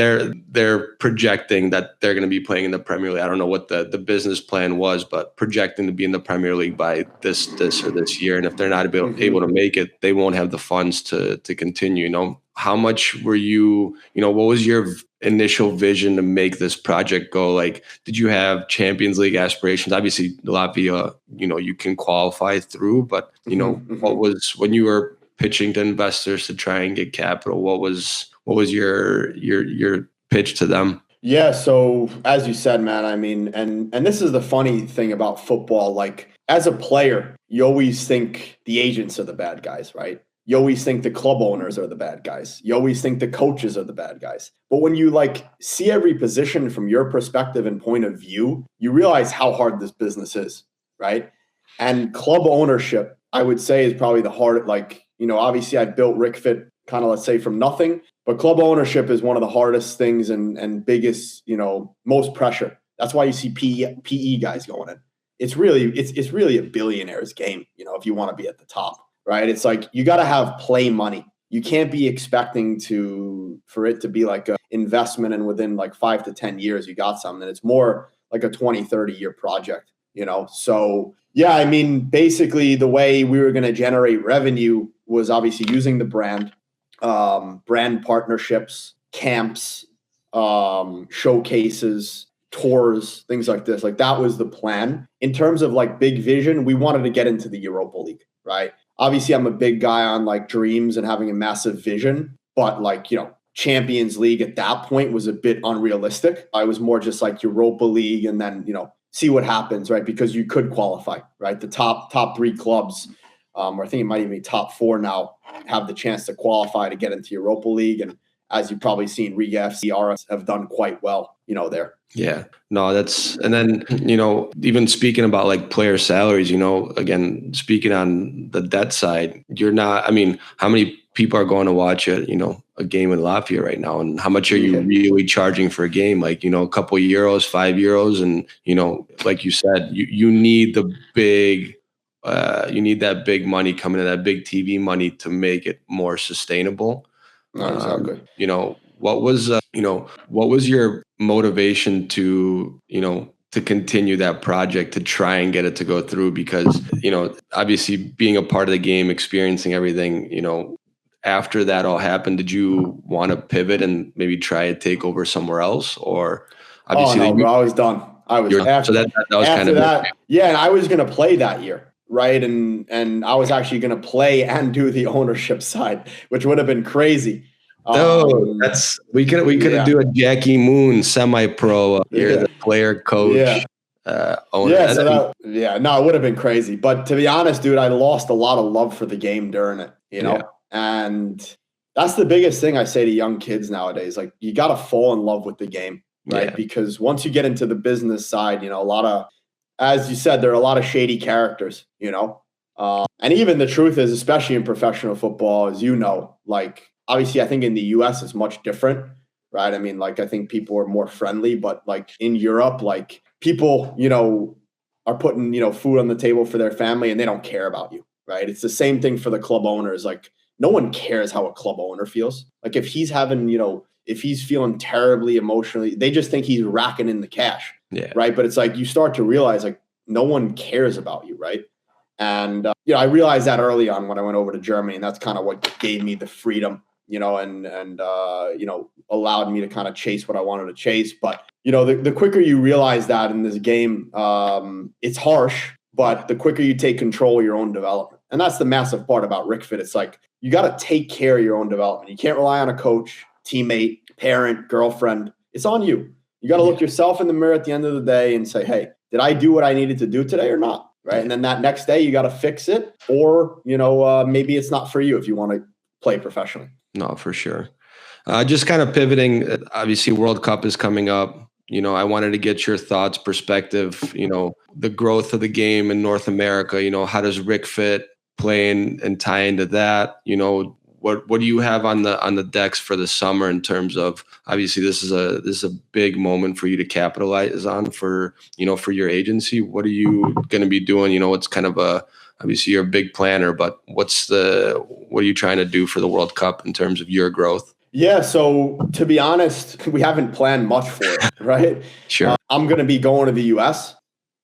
they're projecting that they're going to be playing in the Premier League. I don't know what the business plan was, but projecting to be in the Premier League by this or this year. And if they're not able to make it, they won't have the funds to continue. How much were you, what was your initial vision to make this project go? Like, did you have Champions League aspirations? Obviously, Latvia, you can qualify through, but, what was when you were pitching to investors to try and get capital? What was your pitch to them? Yeah. So as you said, man, and this is the funny thing about football. Like, as a player, you always think the agents are the bad guys, right? You always think the club owners are the bad guys. You always think the coaches are the bad guys. But when you see every position from your perspective and point of view, you realize how hard this business is, right? And club ownership, I would say, is probably the hardest. Obviously I built RicFit kind of, let's say, from nothing, but club ownership is one of the hardest things and biggest, most pressure. That's why you see PE guys going in. It's really a billionaire's game, if you want to be at the top, right? It's like, you got to have play money. You can't be expecting for it to be like investment and within like 5 to 10 years, you got something. It's more like a 20, 30-year project, So, yeah, I mean, basically the way we were going to generate revenue was obviously using the brand partnerships, camps, showcases, tours, things like this. Like that was the plan. In terms of like big vision, we wanted to get into the Europa League, right? Obviously, I'm a big guy on like dreams and having a massive vision, but like, Champions League at that point was a bit unrealistic. I was more just like Europa League and then, see what happens, right? Because you could qualify, right? The top 3 clubs, or I think it might even be top 4 now, have the chance to qualify to get into Europa League. And as you've probably seen, Riga FC have done quite well, there. Yeah, no, and then, even speaking about like player salaries, again, speaking on the debt side, how many people are going to watch a game in Latvia right now? And how much are you really charging for a game? Like, a couple of euros, €5. And, like you said, you need the big, you need that big money coming in, that big TV money to make it more sustainable. Exactly. What was your motivation to continue that project, to try and get it to go through? Because, obviously being a part of the game, experiencing everything, after that all happened, did you want to pivot and maybe try to take over somewhere else? Or obviously bro, I was done. So that was kind of that. Yeah. And I was going to play that year. Right. And I was actually going to play and do the ownership side, which would have been crazy. We could do a Jackie Moon semi-pro. You're the player, coach, owner. Yeah, no, it would have been crazy. But to be honest, dude, I lost a lot of love for the game during it, and that's the biggest thing I say to young kids nowadays. Like, you got to fall in love with the game, right? Yeah. Because once you get into the business side, a lot of, as you said, there are a lot of shady characters, and even the truth is, especially in professional football, as like, obviously, I think in the US it's much different, right? I mean, like, I think people are more friendly, but like in Europe, like people, are putting, food on the table for their family and they don't care about you, right? It's the same thing for the club owners. Like, no one cares how a club owner feels. Like, if he's having, if he's feeling terribly emotionally, they just think he's racking in the cash, right? But it's like, you start to realize like no one cares about you, right? And, I realized that early on when I went over to Germany, and that's kind of what gave me the freedom, and allowed me to kind of chase what I wanted to chase. But, the quicker you realize that in this game, it's harsh, but the quicker you take control of your own development. And that's the massive part about RicFit. It's like, you got to take care of your own development. You can't rely on a coach, teammate, parent, girlfriend. It's on you. You got to look yourself in the mirror at the end of the day and say, hey, did I do what I needed to do today or not? Right. And then that next day you got to fix it, or, maybe it's not for you if you want to play professionally. No, for sure. Just kind of pivoting, obviously World Cup is coming up. I wanted to get your thoughts, perspective, the growth of the game in North America. How does RicFit play and tie into that? What do you have on the decks for the summer in terms of, obviously this is a big moment for you to capitalize on for your agency. What are you going to be doing? It's kind of obviously you're a big planner, but what are you trying to do for the World Cup in terms of your growth? Yeah. So to be honest, we haven't planned much for it, right? Sure. I'm going to be going to the US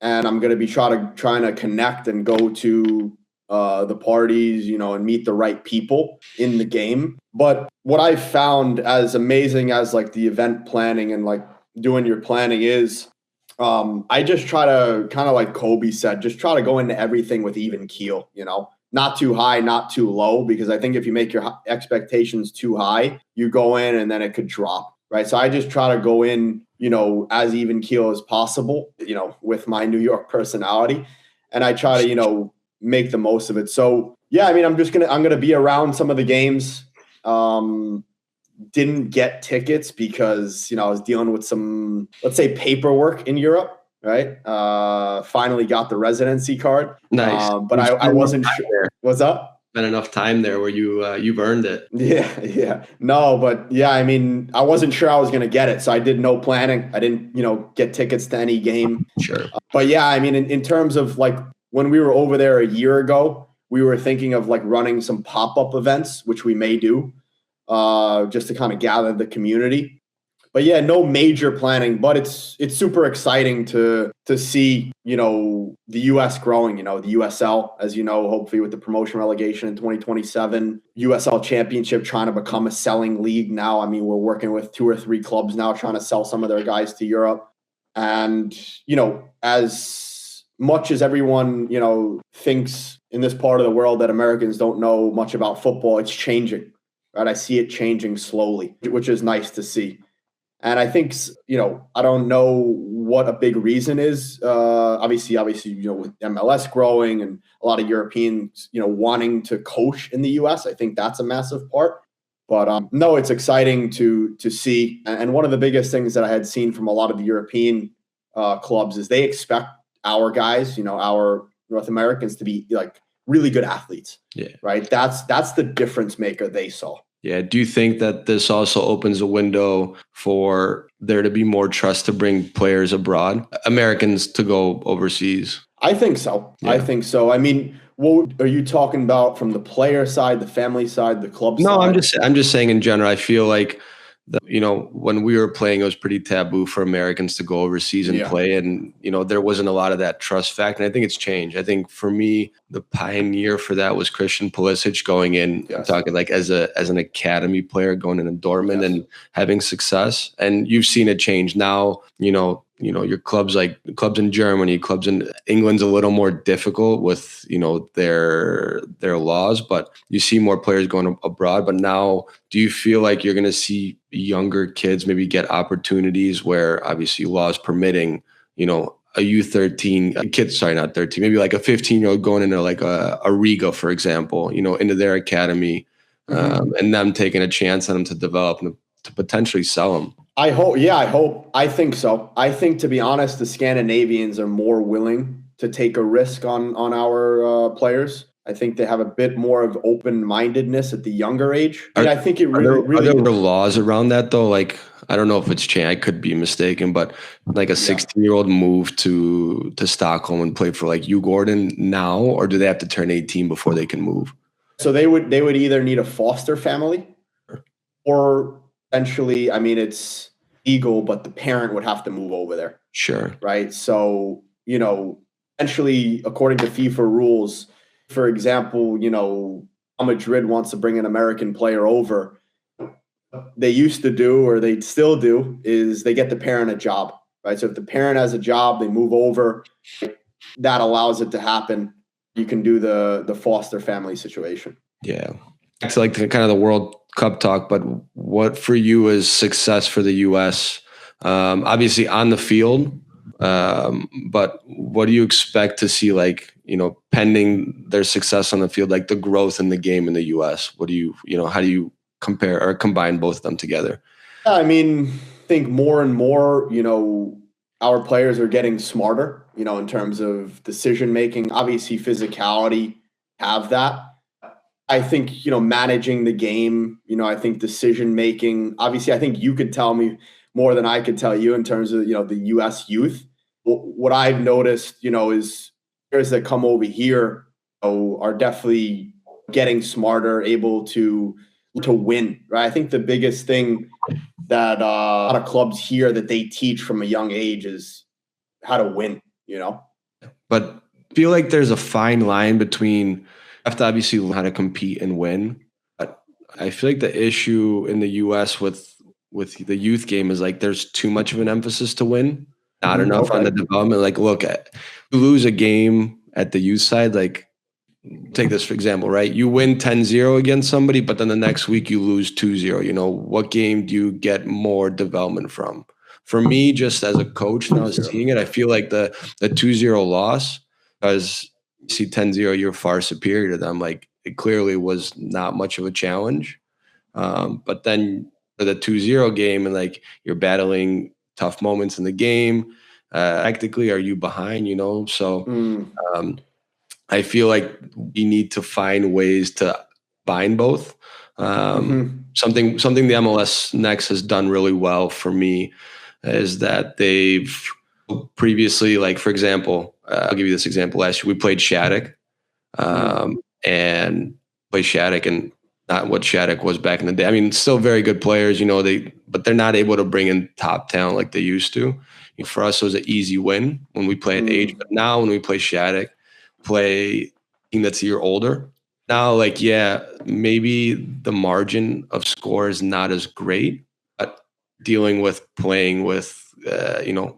and I'm going to be trying to connect and go to the parties, and meet the right people in the game. But what I found as amazing as like the event planning and like doing your planning is, I just try to, kind of like Kobe said, just try to go into everything with even keel, not too high, not too low, because I think if you make your expectations too high, you go in and then it could drop, right? So I just try to go in, as even keel as possible, with my New York personality. And I try to, make the most of it. So yeah, I mean, I'm going to be around some of the games. Didn't get tickets because, I was dealing with some, let's say, paperwork in Europe, right? Finally got the residency card. Nice. But I wasn't sure. What's up? Been enough time there where you've earned it. Yeah. No, but yeah, I mean, I wasn't sure I was going to get it. So I did no planning. I didn't, get tickets to any game. Sure. But yeah, I mean, in terms of like, when we were over there a year ago, we were thinking of like running some pop-up events, which we may do, just to kind of gather the community. But yeah, no major planning, but it's super exciting to see, the US growing, the USL, as you know, hopefully with the promotion relegation in 2027, USL championship trying to become a selling league now. I mean, we're working with 2 or 3 clubs now trying to sell some of their guys to Europe. And, as much as everyone, thinks in this part of the world that Americans don't know much about football, it's changing, right? I see it changing slowly, which is nice to see. And I think, I don't know what a big reason is. Obviously, with MLS growing and a lot of Europeans, wanting to coach in the US, I think that's a massive part. But no, it's exciting to see. And one of the biggest things that I had seen from a lot of the European clubs is they expect our guys, our North Americans, to be like really good athletes. Yeah. Right. That's the difference maker they saw. Yeah. Do you think that this also opens a window for there to be more trust to bring players abroad, Americans to go overseas? I think so. Yeah. I think so. I mean, what are you talking about from the player side, the family side, the club side? No, I'm just saying in general. I feel like when we were playing, it was pretty taboo for Americans to go overseas and play. And, there wasn't a lot of that trust factor. And I think it's changed. I think for me, the pioneer for that was Christian Pulisic going in, talking like as an academy player, going into Dortmund and having success. And you've seen it change now, your clubs in Germany, clubs in England's a little more difficult with, their laws, but you see more players going abroad. But now, do you feel like you're going to see younger kids maybe get opportunities where obviously laws permitting, a U13 kid, sorry, not 13, maybe like a 15-year-old going into like a Riga, for example, into their academy, and them taking a chance on them to develop and to potentially sell them? I hope. Yeah, I think so. I think, to be honest, the Scandinavians are more willing to take a risk on our players. I think they have a bit more of open-mindedness at the younger age. And I think it really are there laws around that though? Like, I don't know if it's changed. I could be mistaken, but like a 16-year-old move to Stockholm and play for like U Gordon now, or do they have to turn 18 before they can move? So they would either need a foster family, or eventually, I mean, it's legal, but the parent would have to move over there. Sure. Right. So, eventually, according to FIFA rules, for example, Real Madrid wants to bring an American player over. They used to do, or they still do, is they get the parent a job, right? So if the parent has a job, they move over. That allows it to happen. You can do the foster family situation. Yeah. It's like kind of the World Cup talk, but what for you is success for the US? Obviously on the field, but what do you expect to see, like, pending their success on the field, like the growth in the game in the US? What do you, how do you compare or combine both of them together? I mean, I think more and more, our players are getting smarter, in terms of decision making. Obviously, physicality, have that. I think, managing the game, I think decision making. Obviously, I think you could tell me more than I could tell you in terms of, the US youth. What I've noticed, is players that come over here are definitely getting smarter, able to win, right? I think the biggest thing that a lot of clubs here that they teach from a young age is how to win, But I feel like there's a fine line between, you have to obviously learn how to compete and win. But I feel like the issue in the US with the youth game is like there's too much of an emphasis to win, not enough on the development. Like, look, you lose a game at the youth side, like, take this for example, right? You win 10-0 against somebody, but then the next week you lose 2-0. What game do you get more development from? For me, just as a coach now seeing it, I feel like the 2-0 loss, because you see 10-0, you're far superior to them. Like, it clearly was not much of a challenge. But then for the 2-0 game, and like you're battling tough moments in the game, tactically, are you behind, So I feel like we need to find ways to bind both. Something the MLS Next has done really well for me is that they've previously, like, for example, I'll give you this example. Last year we played Shattuck, and not what Shattuck was back in the day. I mean, still very good players, but they're not able to bring in top talent like they used to. For us, it was an easy win when we play at age. But now when we play Shattuck, play a team that's a year older, now, like, yeah, maybe the margin of score is not as great, but dealing with playing with,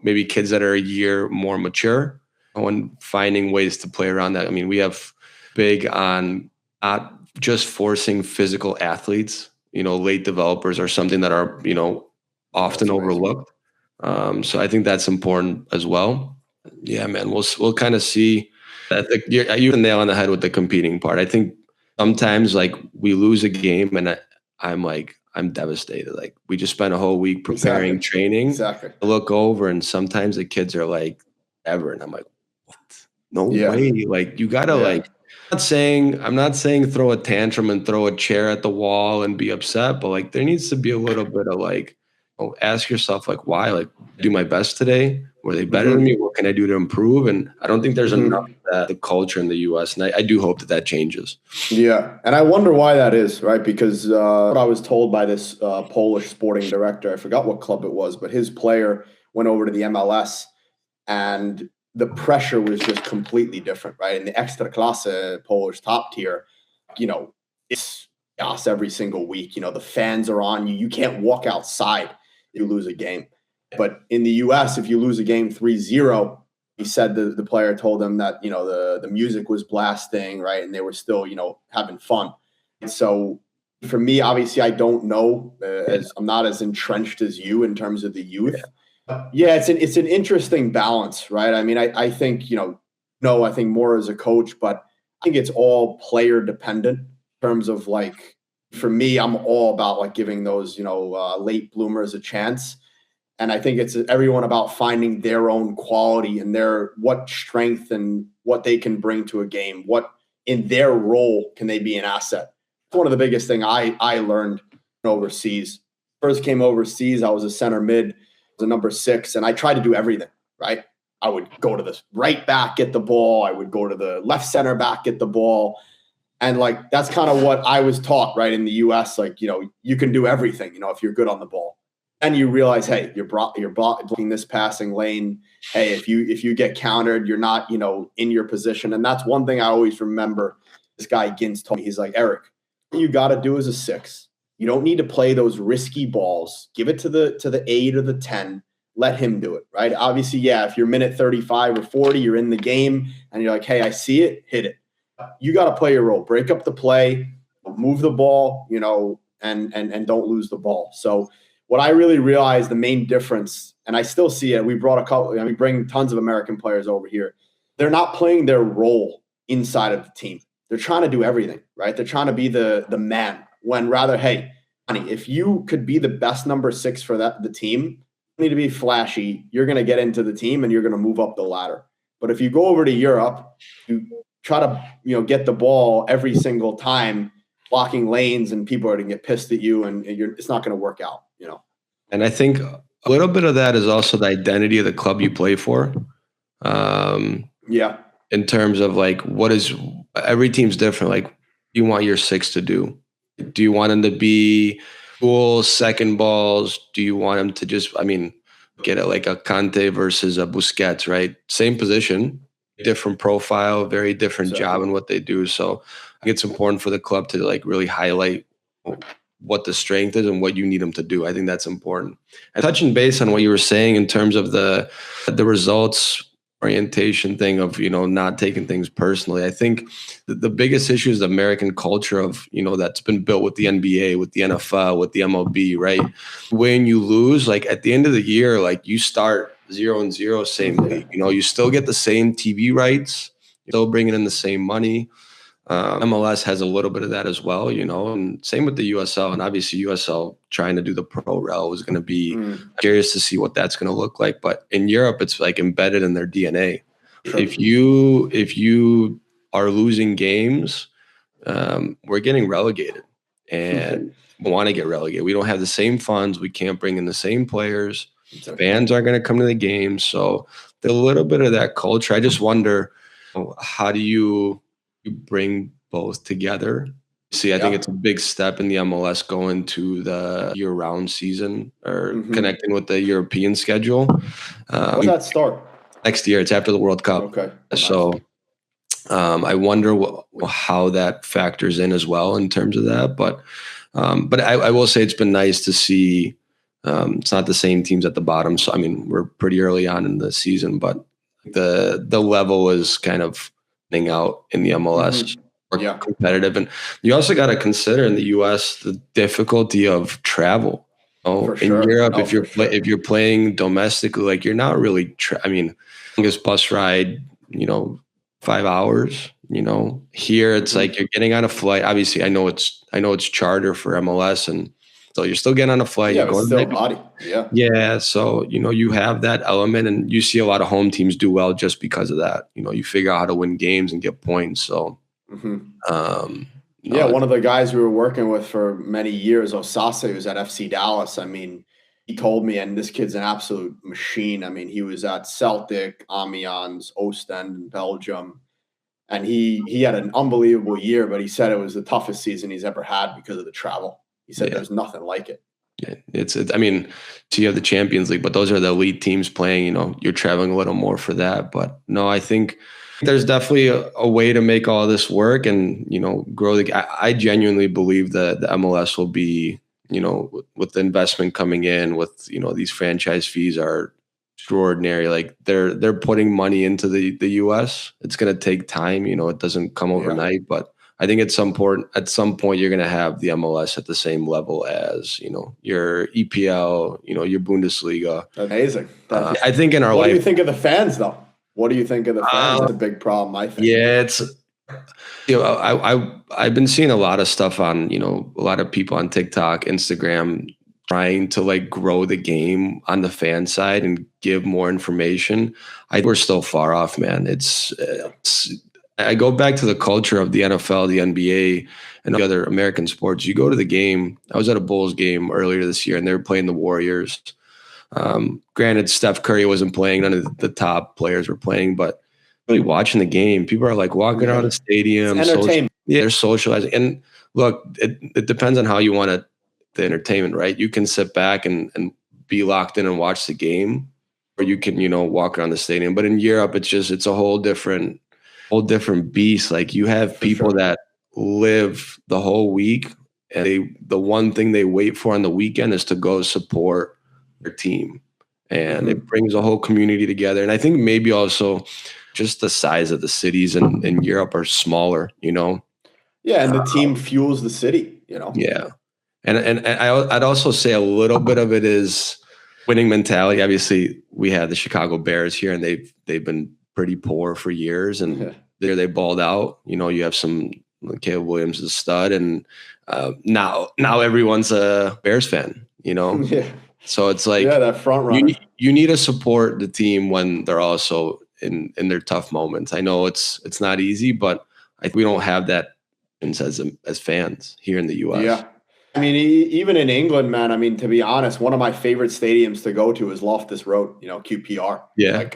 maybe kids that are a year more mature and finding ways to play around that. I mean, we have big on not just forcing physical athletes, late developers are something that are, often overlooked. So I think that's important as well. Yeah, man, we'll kind of see that. You hit the nail on the head with the competing part. I think sometimes like we lose a game and I'm devastated. Like we just spent a whole week preparing, training. Exactly. I look over and sometimes the kids are like, ever, and I'm like, what? No way. Like you gotta I'm not saying throw a tantrum and throw a chair at the wall and be upset, but like there needs to be a little bit of like, ask yourself like why? Like do my best today? Were they better than me? What can I do to improve? And I don't think there's enough of that, the culture in the US. And I do hope that changes. Yeah. And I wonder why that is, right? Because what I was told by this Polish sporting director, I forgot what club it was, but his player went over to the MLS and the pressure was just completely different, right? In the Ekstraklasa, Polish top tier, it's chaos every single week. The fans are on you. You can't walk outside. You lose a game. But in the US, if you lose a game 3-0, he said the player told him that, the music was blasting, right? And they were still, having fun. And so for me, obviously, I don't know, as I'm not as entrenched as you in terms of the youth. Yeah, it's an interesting balance, right? I mean, I think, I think more as a coach, but I think it's all player dependent in terms of like, for me, I'm all about like giving those, late bloomers a chance. And I think it's everyone about finding their own quality and what strength and what they can bring to a game. What in their role can they be an asset? It's one of the biggest thing I learned overseas. First came overseas, I was a center mid, a number 6, and I tried to do everything, right? I would go to the right back, get the ball. I would go to the left center back, get the ball. And like, that's kind of what I was taught, right? In the US, like, you can do everything, if you're good on the ball. And you realize, hey, you're blocking this passing lane. Hey, if you get countered, you're not, in your position. And that's one thing I always remember. This guy Gins told me, he's like, Eric, what you got to do is a 6. You don't need to play those risky balls. Give it to the 8 or the 10. Let him do it, right? Obviously, yeah, if you're minute 35 or 40, you're in the game and you're like, hey, I see it, hit it. You got to play your role. Break up the play, move the ball, and don't lose the ball. So what I really realized the main difference, and I still see it, we bring tons of American players over here. They're not playing their role inside of the team. They're trying to do everything, right? They're trying to be the man. When rather, hey, honey, if you could be the best number 6 for the team, you need to be flashy. You're going to get into the team and you're going to move up the ladder. But if you go over to Europe, you try to get the ball every single time, blocking lanes, and people are going to get pissed at you, and it's not going to work out. And I think a little bit of that is also the identity of the club you play for. In terms of like, every team's different. Like, you want your 6 to do? Do you want him to be cool second balls? Do you want him to just, get it like a Kante versus a Busquets, right? Same position, different profile, very different job in what they do. So I think it's important for the club to like really highlight what the strength is and what you need them to do. I think that's important. And touching base on what you were saying in terms of the results orientation thing of, not taking things personally. I think the biggest issue is the American culture of, that's been built with the NBA, with the NFL, with the MLB, right? When you lose, like at the end of the year, like you start 0-0, same league, you still get the same TV rights, you're still bringing in the same money. MLS has a little bit of that as well, and same with the USL. And obviously USL trying to do the pro rel is going to be curious to see what that's going to look like. But in Europe, it's like embedded in their DNA. Sure. If you are losing games, we're getting relegated, and we want to get relegated. We don't have the same funds. We can't bring in the same players. Exactly. Fans aren't going to come to the games. So there's a little bit of that culture. I just wonder, how do you bring both together See, I think Yeah. it's a big step in the MLS going to the year-round season or connecting with the European schedule. When does that start? Next year, it's after the World Cup. Okay. Nice. So I wonder how that factors in as well in terms of that. But I will say it's been nice to see. It's not the same teams at the bottom. So I mean, we're pretty early on in the season, but the level is kind of out in the MLS. More competitive, and you also got to consider in the U.S. the difficulty of travel. In Europe, if you're playing domestically, like you're not really. I mean, longest bus ride, 5 hours. Here it's like you're getting on a flight. Obviously, I know it's charter for MLS, and so you're still getting on a flight. Yeah, it's still body. Yeah. Yeah. So, you have that element, and you see a lot of home teams do well just because of that. You figure out how to win games and get points. So, yeah, one of the guys we were working with for many years, Osase, was at FC Dallas. I mean, he told me, and this kid's an absolute machine. I mean, he was at Celtic, Amiens, Ostend in Belgium, and he had an unbelievable year, but he said it was the toughest season he's ever had because of the travel. He said there's nothing like it. Yeah, it's I mean, so you have the Champions League, but those are the elite teams playing. You're traveling a little more for that. But no, I think there's definitely a way to make all this work and grow the. I genuinely believe that the MLS will be, with the investment coming in, with these franchise fees are extraordinary. Like they're putting money into the US. It's going to take time. It doesn't come overnight, but I think at some point you're going to have the MLS at the same level as your EPL, your Bundesliga. Amazing. I think in our life. What do you think of the fans, though? What do you think of the fans? That's a big problem, I think. Yeah, it's I've been seeing a lot of stuff on a lot of people on TikTok, Instagram, trying to like grow the game on the fan side and give more information. We're still far off, man. I go back to the culture of the NFL, the NBA, and the other American sports. You go to the game. I was at a Bulls game earlier this year, and they were playing the Warriors. Granted, Steph Curry wasn't playing. None of the top players were playing, but really watching the game, people are like walking around the stadium. They're socializing. And look, it depends on how you want the entertainment, right? You can sit back and be locked in and watch the game, or you can, walk around the stadium. But in Europe, it's a whole different beast. Like you have people that live the whole week, and the one thing they wait for on the weekend is to go support their team, and it brings a whole community together. And I think maybe also just the size of the cities in Europe are smaller, Yeah, and the team fuels the city, Yeah, and I'd also say a little bit of it is winning mentality. Obviously, we have the Chicago Bears here, and they've been pretty poor for years, and there they balled out. You have some Caleb Williams is a stud, and now everyone's a Bears fan. So it's like that front runner. You need to support the team when they're also in their tough moments. I know it's not easy, but we don't have that as fans here in the U.S. Yeah. I mean, even in England, man, I mean, to be honest, one of my favorite stadiums to go to is Loftus Road, QPR. Yeah.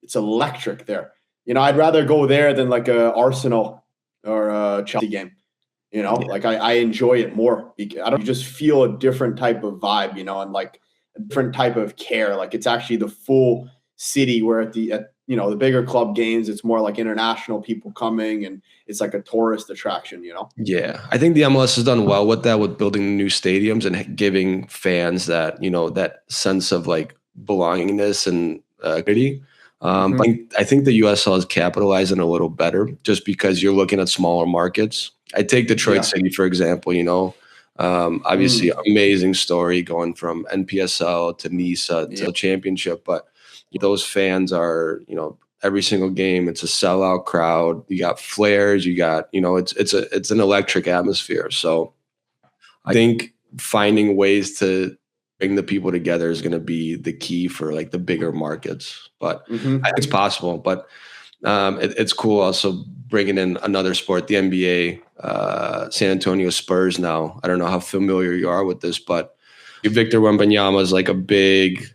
It's electric there. I'd rather go there than like a Arsenal or a Chelsea game. Like I enjoy it more. You just feel a different type of vibe, and like a different type of care. Like it's actually the full city, where at the bigger club games, it's more like international people coming, and it's like a tourist attraction, Yeah. I think the MLS has done well with that, with building new stadiums and giving fans that, that sense of like belongingness and community. But I think the USL has capitalized on it a little better, just because you're looking at smaller markets. I take Detroit City, for example, obviously amazing story going from NPSL to NISA to the championship. But those fans are, every single game, it's a sellout crowd. You got flares, you got, it's an electric atmosphere. So I think finding ways to bring the people together is going to be the key for like the bigger markets. But I think it's possible. But it's cool also bringing in another sport, the NBA, San Antonio Spurs now. I don't know how familiar you are with this, but Victor Wembanyama is like a big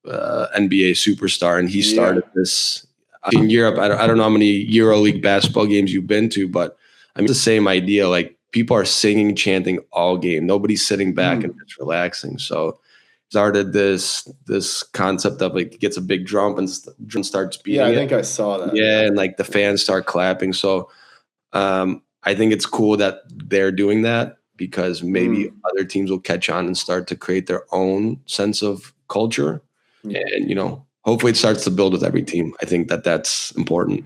NBA superstar, and he started this in Europe. I don't know how many EuroLeague basketball games you've been to, but I mean, it's the same idea. Like people are singing, chanting all game. Nobody's sitting back and just relaxing. So started this concept of like gets a big drum and drum starts beating. Yeah, I think I saw that. Yeah, and like the fans start clapping. So I think it's cool that they're doing that because maybe other teams will catch on and start to create their own sense of culture. And, you know, hopefully it starts to build with every team. I think that that's important.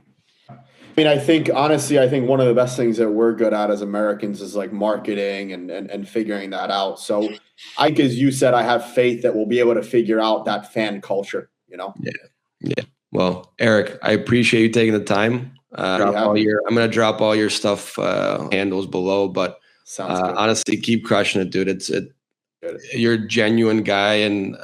I mean, I think honestly, I think one of the best things that we're good at as Americans is like marketing and figuring that out. So I think, as you said, I have faith that we'll be able to figure out that fan culture, you know? Yeah. Well, Eric, I appreciate you taking the time. I'm going to drop all your stuff handles below, but sounds good. Honestly, keep crushing it, dude. You're a genuine guy, and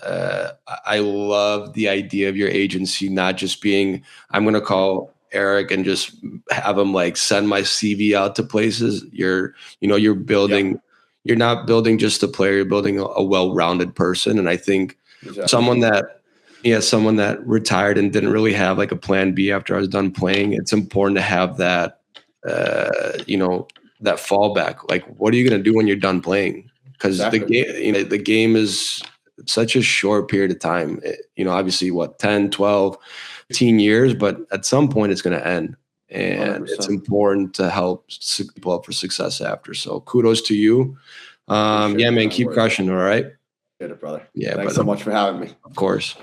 I love the idea of your agency not just being, I'm going to call Eric and just have him like send my CV out to places. You're building, you're not building just a player, you're building a well-rounded person. And I think someone that retired and didn't really have like a plan B after I was done playing, it's important to have that, that fallback. Like, what are you going to do when you're done playing? Because the game is such a short period of time. Obviously, 10, 12, 15 years, but at some point it's going to end. And 100%. It's important to help people up for success after. So kudos to you. Man, keep crushing, all right? Get it, brother. Yeah, thanks so much for having me. Of course.